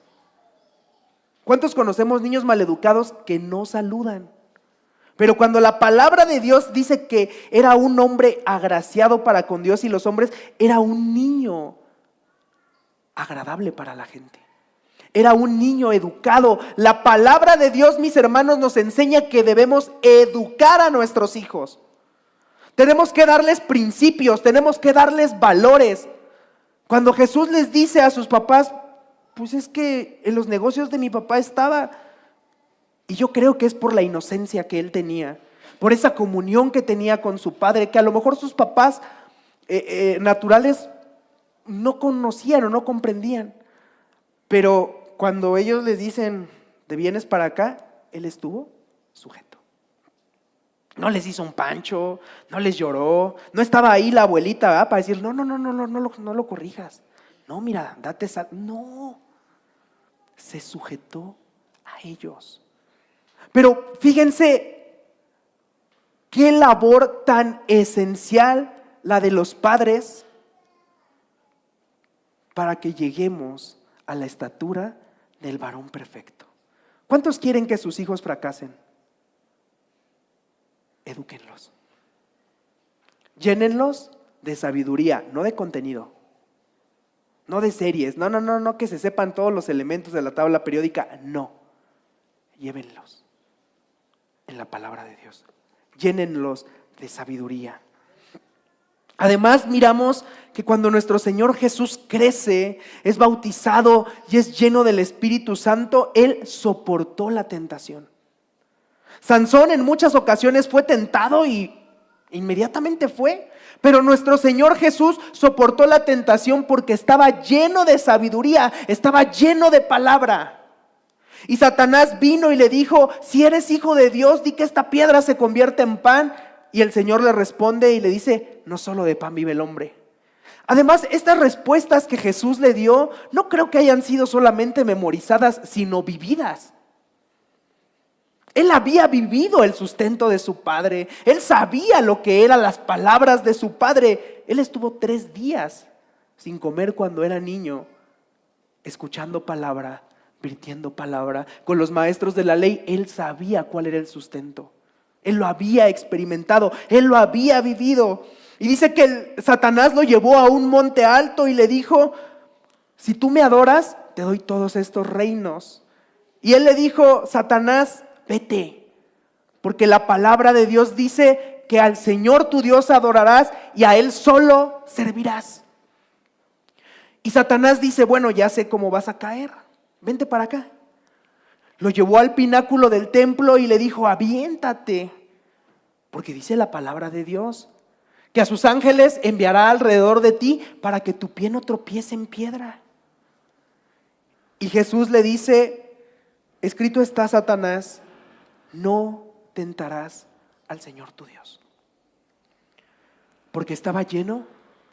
¿Cuántos conocemos niños maleducados que no saludan? Pero cuando la palabra de Dios dice que era un hombre agraciado para con Dios y los hombres, era un niño agradable para la gente. Era un niño educado. La palabra de Dios, mis hermanos, nos enseña que debemos educar a nuestros hijos. Tenemos que darles principios, tenemos que darles valores. Cuando Jesús les dice a sus papás: pues es que en los negocios de mi papá estaba. Y yo creo que es por la inocencia que él tenía, por esa comunión que tenía con su padre, que a lo mejor sus papás naturales no conocían o no comprendían. Pero cuando ellos les dicen: ¿te vienes para acá?, él estuvo sujeto. No les hizo un pancho, no les lloró, no estaba ahí la abuelita, ¿verdad?, para decir: no lo corrijas. No, mira, date sal. No, se sujetó a ellos. Pero fíjense qué labor tan esencial la de los padres para que lleguemos a la estatura del varón perfecto. ¿Cuántos quieren que sus hijos fracasen? Edúquenlos. Llénenlos de sabiduría, no de contenido, no de series, no que se sepan todos los elementos de la tabla periódica, no. Llévenlos en la palabra de Dios. Llénenlos de sabiduría. Además, miramos que cuando nuestro Señor Jesús crece, es bautizado y es lleno del Espíritu Santo, Él soportó la tentación. Sansón en muchas ocasiones fue tentado y inmediatamente fue. Pero nuestro Señor Jesús soportó la tentación porque estaba lleno de sabiduría, estaba lleno de palabra. Y Satanás vino y le dijo: si eres hijo de Dios, di que esta piedra se convierta en pan. Y el Señor le responde y le dice: no solo de pan vive el hombre. Además, estas respuestas que Jesús le dio, no creo que hayan sido solamente memorizadas, sino vividas. Él había vivido el sustento de su padre. Él sabía lo que eran las palabras de su padre. Él estuvo 3 días sin comer cuando era niño, escuchando palabra, virtiendo palabra. Con los maestros de la ley, él sabía cuál era el sustento. Él lo había experimentado, él lo había vivido. Y dice que Satanás lo llevó a un monte alto y le dijo: si tú me adoras, te doy todos estos reinos. Y él le dijo: Satanás, vete, porque la palabra de Dios dice que al Señor tu Dios adorarás y a Él solo servirás. Y Satanás dice, bueno, ya sé cómo vas a caer, vente para acá. Lo llevó al pináculo del templo y le dijo, aviéntate, porque dice la palabra de Dios, que a sus ángeles enviará alrededor de ti para que tu pie no tropiece en piedra. Y Jesús le dice, escrito está, Satanás, no tentarás al Señor tu Dios. Porque estaba lleno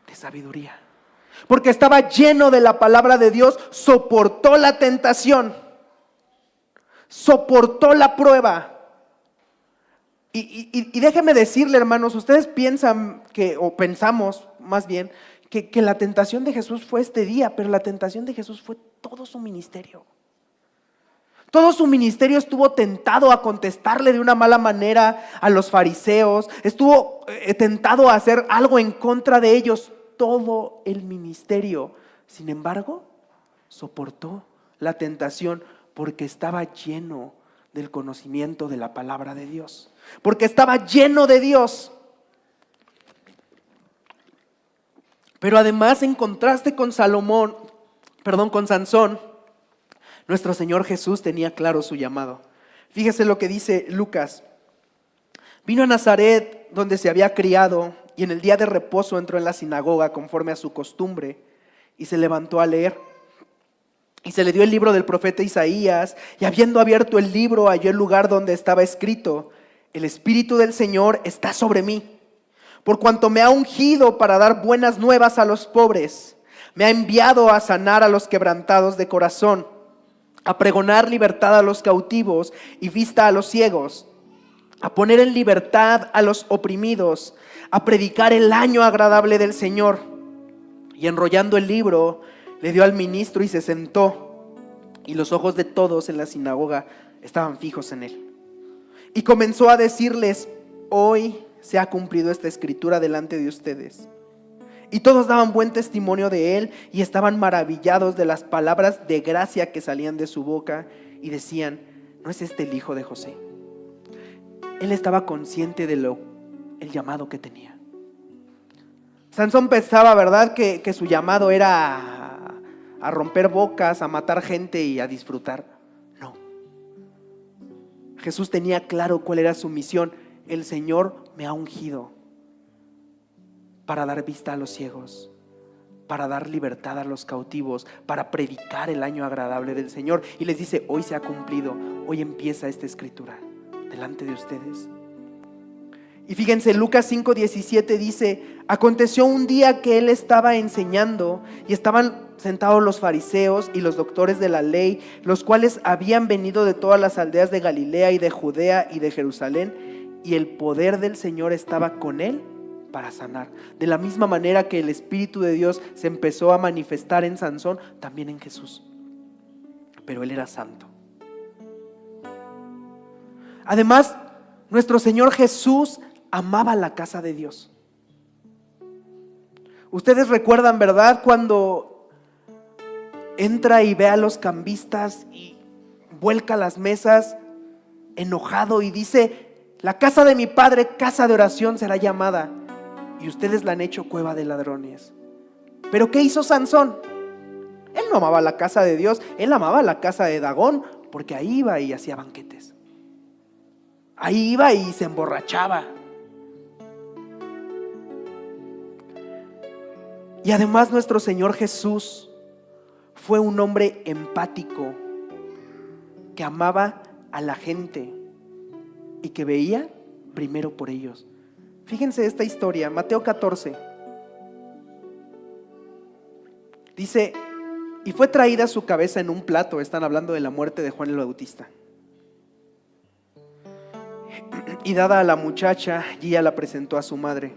de sabiduría, porque estaba lleno de la palabra de Dios, soportó la tentación, soportó la prueba. Y déjenme decirle, hermanos, ustedes piensan o pensamos más bien, que la tentación de Jesús fue este día, pero la tentación de Jesús fue todo su ministerio. Todo su ministerio estuvo tentado a contestarle de una mala manera a los fariseos, estuvo tentado a hacer algo en contra de ellos, todo el ministerio. Sin embargo, soportó la tentación porque estaba lleno del conocimiento de la palabra de Dios, porque estaba lleno de Dios. Pero además, en contraste con con Sansón, nuestro Señor Jesús tenía claro su llamado. Fíjese lo que dice Lucas. Vino a Nazaret, donde se había criado, y en el día de reposo entró en la sinagoga conforme a su costumbre, y se levantó a leer. Y se le dio el libro del profeta Isaías, y habiendo abierto el libro, halló el lugar donde estaba escrito: el Espíritu del Señor está sobre mí, por cuanto me ha ungido para dar buenas nuevas a los pobres. Me ha enviado a sanar a los quebrantados de corazón, a pregonar libertad a los cautivos y vista a los ciegos, a poner en libertad a los oprimidos, a predicar el año agradable del Señor. Y enrollando el libro, le dio al ministro y se sentó, y los ojos de todos en la sinagoga estaban fijos en él. Y comenzó a decirles: hoy se ha cumplido esta escritura delante de ustedes. Y todos daban buen testimonio de él y estaban maravillados de las palabras de gracia que salían de su boca, y decían: ¿no es este el hijo de José? Él estaba consciente de el llamado que tenía. Sansón pensaba, ¿verdad?, que su llamado era a romper bocas, a matar gente y a disfrutar. No. Jesús tenía claro cuál era su misión. El Señor me ha ungido para dar vista a los ciegos, para dar libertad a los cautivos, para predicar el año agradable del Señor. Y les dice: hoy se ha cumplido, hoy empieza esta escritura delante de ustedes. Y fíjense, Lucas 5:17 dice: aconteció un día que él estaba enseñando y estaban sentados los fariseos y los doctores de la ley, los cuales habían venido de todas las aldeas de Galilea y de Judea y de Jerusalén, y el poder del Señor estaba con él para sanar. De la misma manera que el Espíritu de Dios se empezó a manifestar en Sansón, también en Jesús. Pero él era santo. Además, nuestro Señor Jesús amaba la casa de Dios. Ustedes recuerdan, ¿verdad?, cuando entra y ve a los cambistas y vuelca las mesas enojado y dice: la casa de mi padre, casa de oración será llamada, y ustedes la han hecho cueva de ladrones. Pero ¿qué hizo Sansón? Él no amaba la casa de Dios, él amaba la casa de Dagón, porque ahí iba y hacía banquetes. Ahí iba y se emborrachaba. Y además, nuestro Señor Jesús fue un hombre empático, que amaba a la gente y que veía primero por ellos. Fíjense esta historia, Mateo 14. Dice: y fue traída su cabeza en un plato. Están hablando de la muerte de Juan el Bautista. Y dada a la muchacha, y ella la presentó a su madre.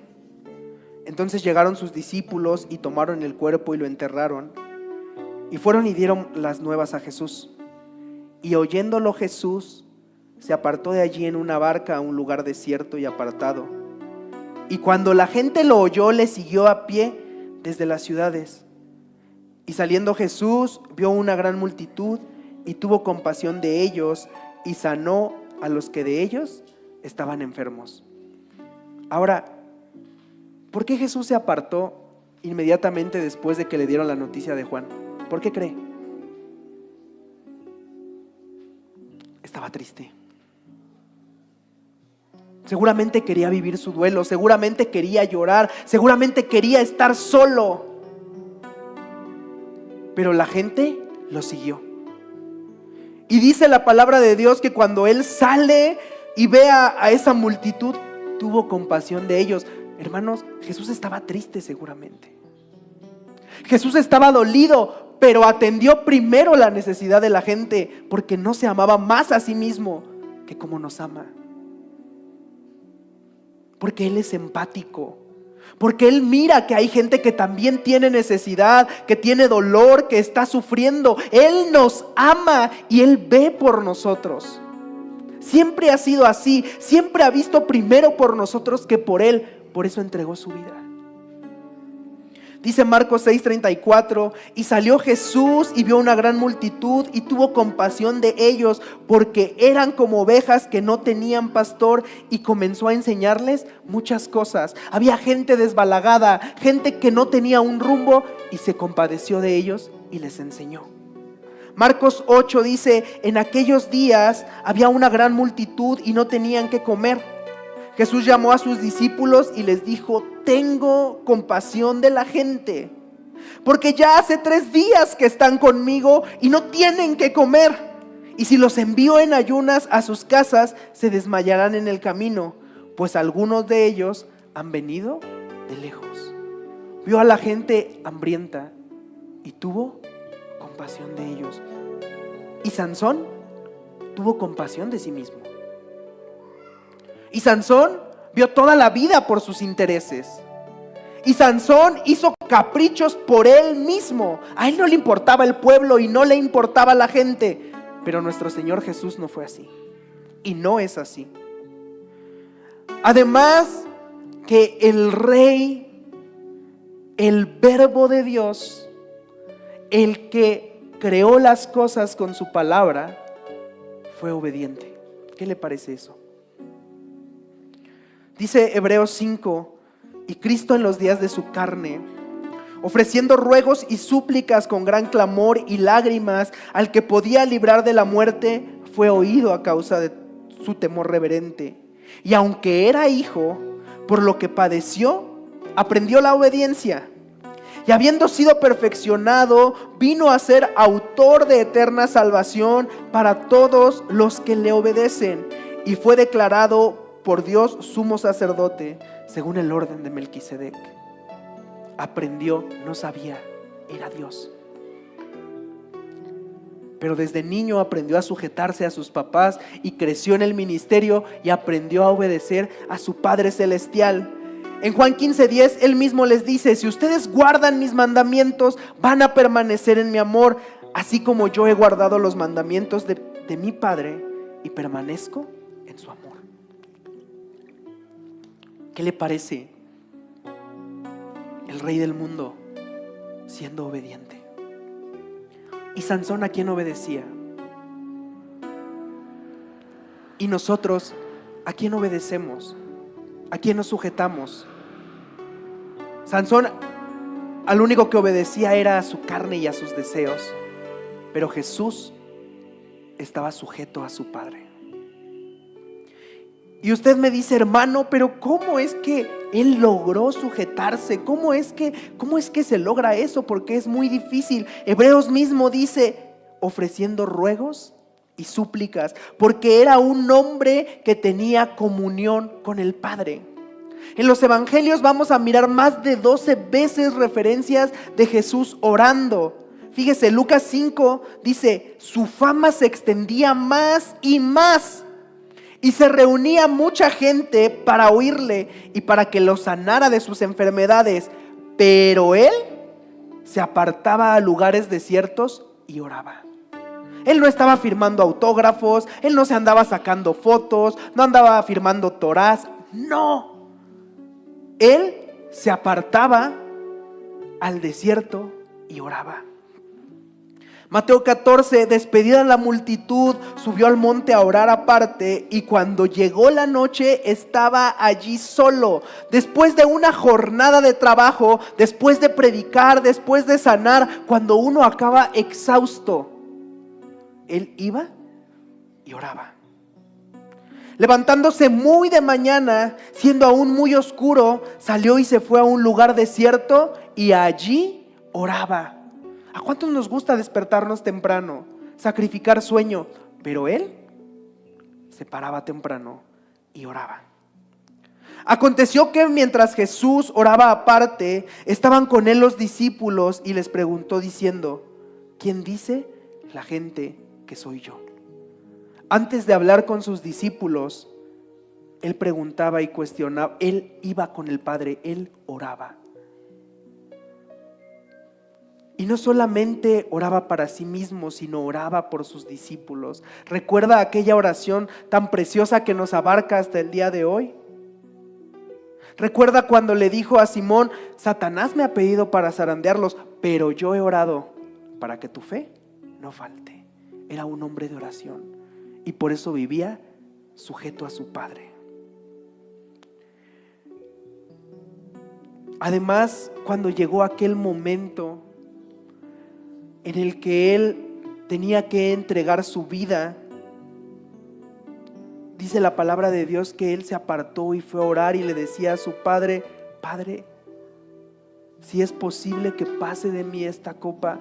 Entonces llegaron sus discípulos y tomaron el cuerpo y lo enterraron. Y fueron y dieron las nuevas a Jesús. Y oyéndolo Jesús, se apartó de allí en una barca a un lugar desierto y apartado. Y cuando la gente lo oyó, le siguió a pie desde las ciudades. Y saliendo Jesús, vio una gran multitud y tuvo compasión de ellos y sanó a los que de ellos estaban enfermos. Ahora, ¿por qué Jesús se apartó inmediatamente después de que le dieron la noticia de Juan? ¿Por qué cree? Estaba triste. Seguramente quería vivir su duelo, seguramente quería llorar, seguramente quería estar solo. Pero la gente lo siguió. Y dice la palabra de Dios que cuando él sale y ve a esa multitud, tuvo compasión de ellos. Hermanos, Jesús estaba triste seguramente. Jesús estaba dolido, pero atendió primero la necesidad de la gente, porque no se amaba más a sí mismo que como nos ama. Porque Él es empático, porque Él mira que hay gente que también tiene necesidad, que tiene dolor, que está sufriendo. Él nos ama y Él ve por nosotros. Siempre ha sido así, siempre ha visto primero por nosotros que por Él. Por eso entregó su vida. Dice Marcos 6:34, y salió Jesús y vio una gran multitud y tuvo compasión de ellos, porque eran como ovejas que no tenían pastor, y comenzó a enseñarles muchas cosas. Había gente desbalagada, gente que no tenía un rumbo, y se compadeció de ellos y les enseñó. Marcos 8 dice, en aquellos días había una gran multitud y no tenían qué comer. Jesús llamó a sus discípulos y les dijo, tengo compasión de la gente, porque ya hace 3 días que están conmigo y no tienen que comer. Y si los envío en ayunas a sus casas, se desmayarán en el camino, pues algunos de ellos han venido de lejos. Vio a la gente hambrienta y tuvo compasión de ellos. Y Sansón tuvo compasión de sí mismo. Y Sansón vio toda la vida por sus intereses. Y Sansón hizo caprichos por él mismo. A él no le importaba el pueblo y no le importaba la gente. Pero nuestro Señor Jesús no fue así. Y no es así. Además que el Rey, el Verbo de Dios, el que creó las cosas con su palabra, fue obediente. ¿Qué le parece eso? Dice Hebreos 5, y Cristo en los días de su carne, ofreciendo ruegos y súplicas con gran clamor y lágrimas al que podía librar de la muerte, fue oído a causa de su temor reverente. Y aunque era hijo, por lo que padeció, aprendió la obediencia. Y habiendo sido perfeccionado, vino a ser autor de eterna salvación para todos los que le obedecen. Y fue declarado por Dios sumo sacerdote según el orden de Melquisedec. Aprendió, no sabía, era Dios. Pero desde niño aprendió a sujetarse a sus papás y creció en el ministerio y aprendió a obedecer a su Padre Celestial. En Juan 15:10 él mismo les dice, si ustedes guardan mis mandamientos, van a permanecer en mi amor, así como yo he guardado los mandamientos de mi Padre y permanezco en su amor. ¿Qué le parece el Rey del mundo siendo obediente? ¿Y Sansón a quién obedecía? ¿Y nosotros a quién obedecemos? ¿A quién nos sujetamos? Sansón al único que obedecía era a su carne y a sus deseos, pero Jesús estaba sujeto a su Padre. Y usted me dice, hermano, pero ¿cómo es que él logró sujetarse? ¿Cómo es que se logra eso? Porque es muy difícil. Hebreos mismo dice, ofreciendo ruegos y súplicas, porque era un hombre que tenía comunión con el Padre. En los evangelios vamos a mirar más de 12 veces referencias de Jesús orando. Fíjese, Lucas 5 dice, su fama se extendía más y más, y se reunía mucha gente para oírle y para que lo sanara de sus enfermedades. Pero él se apartaba a lugares desiertos y oraba. Él no estaba firmando autógrafos, él no se andaba sacando fotos, no andaba firmando torás, no. Él se apartaba al desierto y oraba. Mateo 14, despedida la multitud, subió al monte a orar aparte, y cuando llegó la noche estaba allí solo. Después de una jornada de trabajo, después de predicar, después de sanar, cuando uno acaba exhausto, él iba y oraba. Levantándose muy de mañana, siendo aún muy oscuro, salió y se fue a un lugar desierto y allí oraba. ¿A cuántos nos gusta despertarnos temprano, sacrificar sueño? Pero él se paraba temprano y oraba. Aconteció que mientras Jesús oraba aparte, estaban con él los discípulos y les preguntó diciendo: ¿quién dice la gente que soy yo? Antes de hablar con sus discípulos, él preguntaba y cuestionaba. Él iba con el Padre, él oraba. Y no solamente oraba para sí mismo, sino oraba por sus discípulos. ¿Recuerda aquella oración tan preciosa que nos abarca hasta el día de hoy? ¿Recuerda cuando le dijo a Simón: Satanás me ha pedido para zarandearlos, pero yo he orado para que tu fe no falte? Era un hombre de oración y por eso vivía sujeto a su Padre. Además, cuando llegó aquel momento en el que él tenía que entregar su vida, dice la palabra de Dios que él se apartó y fue a orar y le decía a su padre: Padre, si es posible que pase de mí esta copa,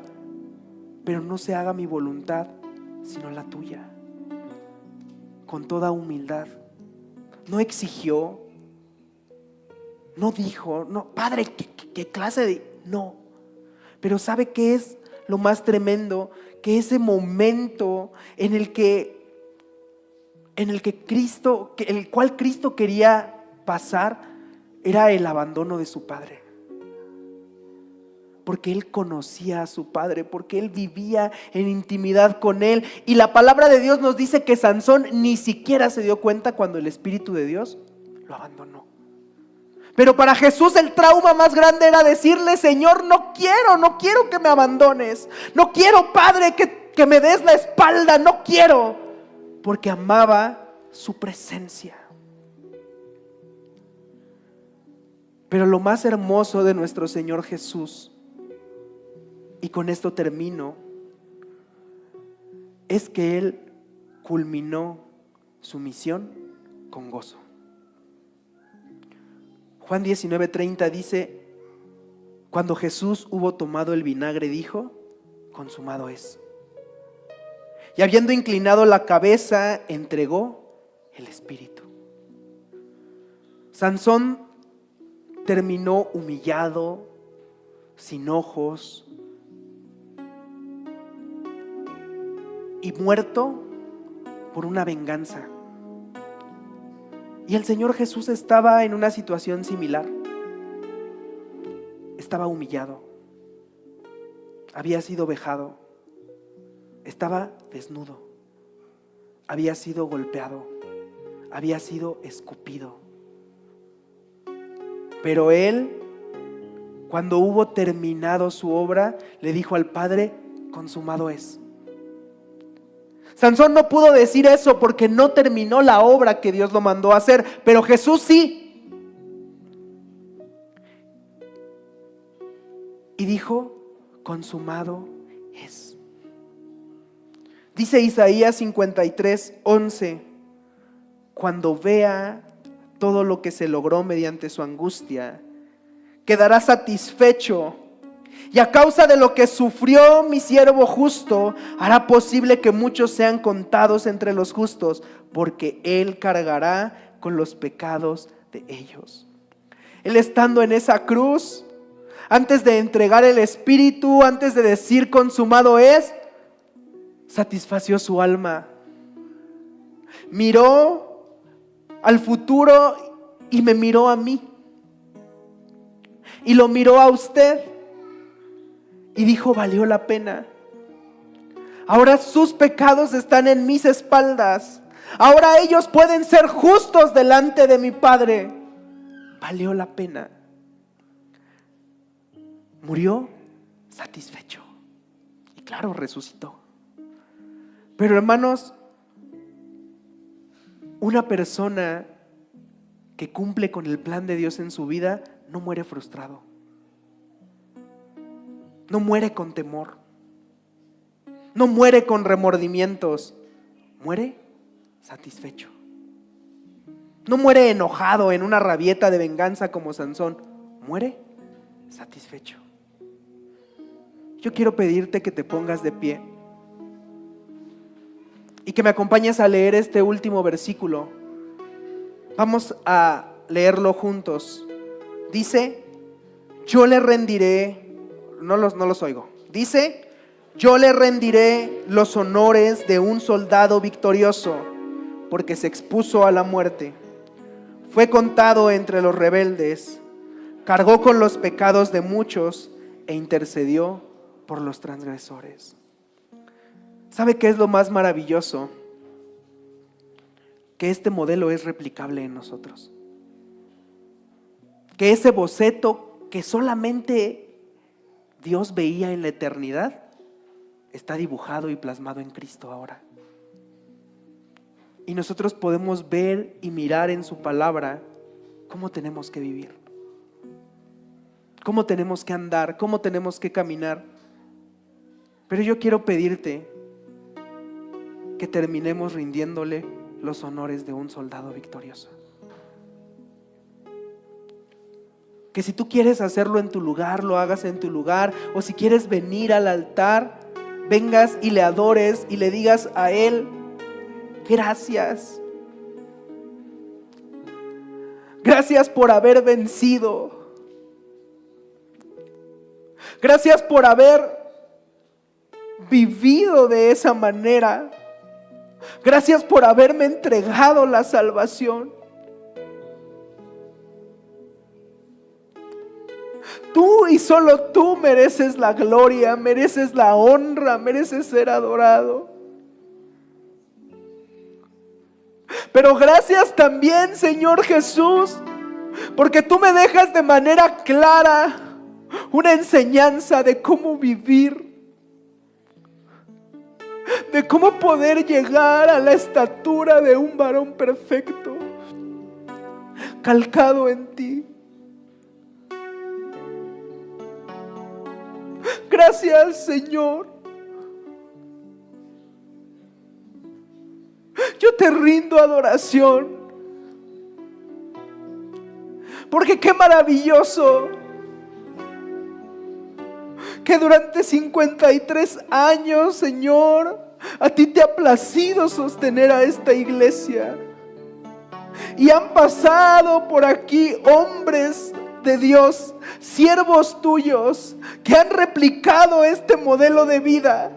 pero no se haga mi voluntad sino la tuya. Con toda humildad, no exigió, no dijo: no, Padre, ¿qué clase de...? No, pero ¿sabe qué es lo más tremendo? Que ese momento en el Cristo, el cual Cristo quería pasar, era el abandono de su Padre. Porque él conocía a su Padre, porque él vivía en intimidad con él. Y la palabra de Dios nos dice que Sansón ni siquiera se dio cuenta cuando el Espíritu de Dios lo abandonó. Pero para Jesús el trauma más grande era decirle: Señor, no quiero que me abandones. No quiero, Padre, que me des la espalda, no quiero. Porque amaba su presencia. Pero lo más hermoso de nuestro Señor Jesús, y con esto termino, es que Él culminó su misión con gozo. Juan 19:30 dice: cuando Jesús hubo tomado el vinagre, dijo: consumado es. Y habiendo inclinado la cabeza, entregó el espíritu. Sansón terminó humillado, sin ojos y muerto por una venganza. Y el Señor Jesús estaba en una situación similar. Estaba humillado, había sido vejado, estaba desnudo, había sido golpeado, había sido escupido. Pero Él, cuando hubo terminado su obra, le dijo al Padre: consumado es. Sansón no pudo decir eso porque no terminó la obra que Dios lo mandó a hacer, pero Jesús sí. Y dijo: consumado es. Dice Isaías 53:11: cuando vea todo lo que se logró mediante su angustia, quedará satisfecho, y a causa de lo que sufrió mi siervo justo, hará posible que muchos sean contados entre los justos, porque Él cargará con los pecados de ellos. Él, estando en esa cruz, antes de entregar el espíritu, antes de decir consumado es, satisfació su alma. Miró al futuro y me miró a mí. Y lo miró a usted y dijo: valió la pena. Ahora sus pecados están en mis espaldas. Ahora ellos pueden ser justos delante de mi Padre. Valió la pena. Murió satisfecho y Claro, resucitó. Pero hermanos, una persona que cumple con el plan de Dios en su vida no muere frustrado. No muere con temor. No muere con remordimientos. Muere satisfecho. No muere enojado en una rabieta de venganza como Sansón. Muere satisfecho. Yo quiero pedirte que te pongas de pie y que me acompañes a leer este último versículo. Vamos a leerlo juntos. Dice, yo le rendiré, no los oigo. Dice, yo le rendiré los honores de un soldado victorioso, porque se expuso a la muerte. Fue contado entre los rebeldes, cargó con los pecados de muchos e intercedió por los transgresores. ¿Sabe qué es lo más maravilloso? Que este modelo es replicable en nosotros. Que ese boceto que solamente Dios veía en la eternidad está dibujado y plasmado en Cristo ahora. Y nosotros podemos ver y mirar en su palabra cómo tenemos que vivir, cómo tenemos que andar, cómo tenemos que caminar. Pero yo quiero pedirte que terminemos rindiéndole los honores de un soldado victorioso. Que si tú quieres hacerlo en tu lugar, lo hagas en tu lugar, o si quieres venir al altar, vengas y le adores y le digas a Él, gracias. Gracias por haber vencido. Gracias por haber vivido de esa manera. Gracias por haberme entregado la salvación. Tú y solo tú mereces la gloria, mereces la honra, mereces ser adorado. Pero gracias también, Señor Jesús, porque tú me dejas de manera clara una enseñanza de cómo vivir, de cómo poder llegar a la estatura de un varón perfecto, calcado en ti. Gracias, Señor. Yo te rindo adoración, porque qué maravilloso que durante 53 años, Señor, a ti te ha placido sostener a esta iglesia. Y han pasado por aquí hombres de Dios, siervos tuyos, que han replicado este modelo de vida,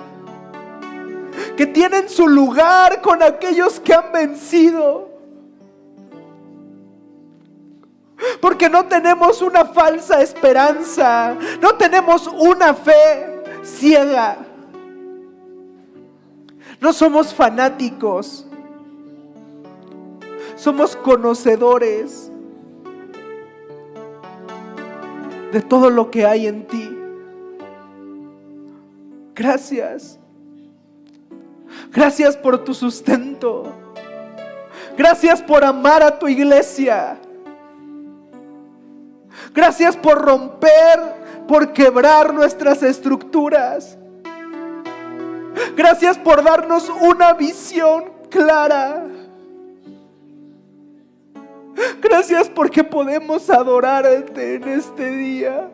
que tienen su lugar con aquellos que han vencido. Porque no tenemos una falsa esperanza, no tenemos una fe ciega. No somos fanáticos, somos conocedores de todo lo que hay en ti. Gracias. Gracias por tu sustento. Gracias por amar a tu iglesia. Gracias por romper, por quebrar nuestras estructuras. Gracias por darnos una visión clara. Gracias porque podemos adorarte en este día.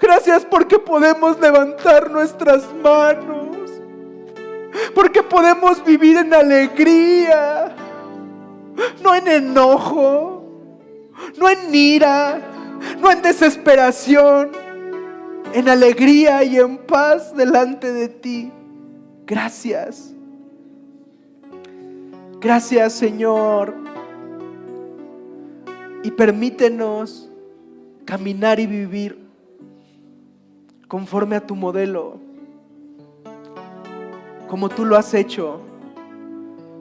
Gracias porque podemos levantar nuestras manos, porque podemos vivir en alegría, no en enojo, no en ira, no en desesperación, en alegría y en paz delante de ti. Gracias. Gracias, Señor. Y permítenos caminar y vivir conforme a tu modelo, como tú lo has hecho,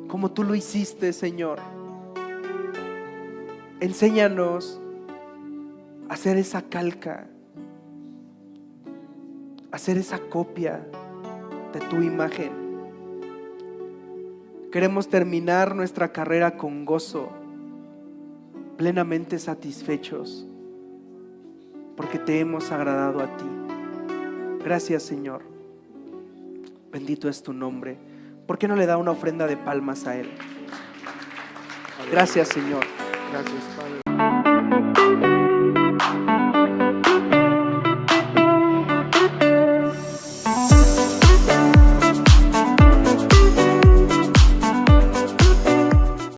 como tú lo hiciste, Señor. Enséñanos a hacer esa calca, hacer esa copia de tu imagen. Queremos terminar nuestra carrera con gozo, plenamente satisfechos, porque te hemos agradado a ti. Gracias, Señor. Bendito es tu nombre. ¿Por qué no le da una ofrenda de palmas a Él? Gracias, Señor. Gracias, Padre.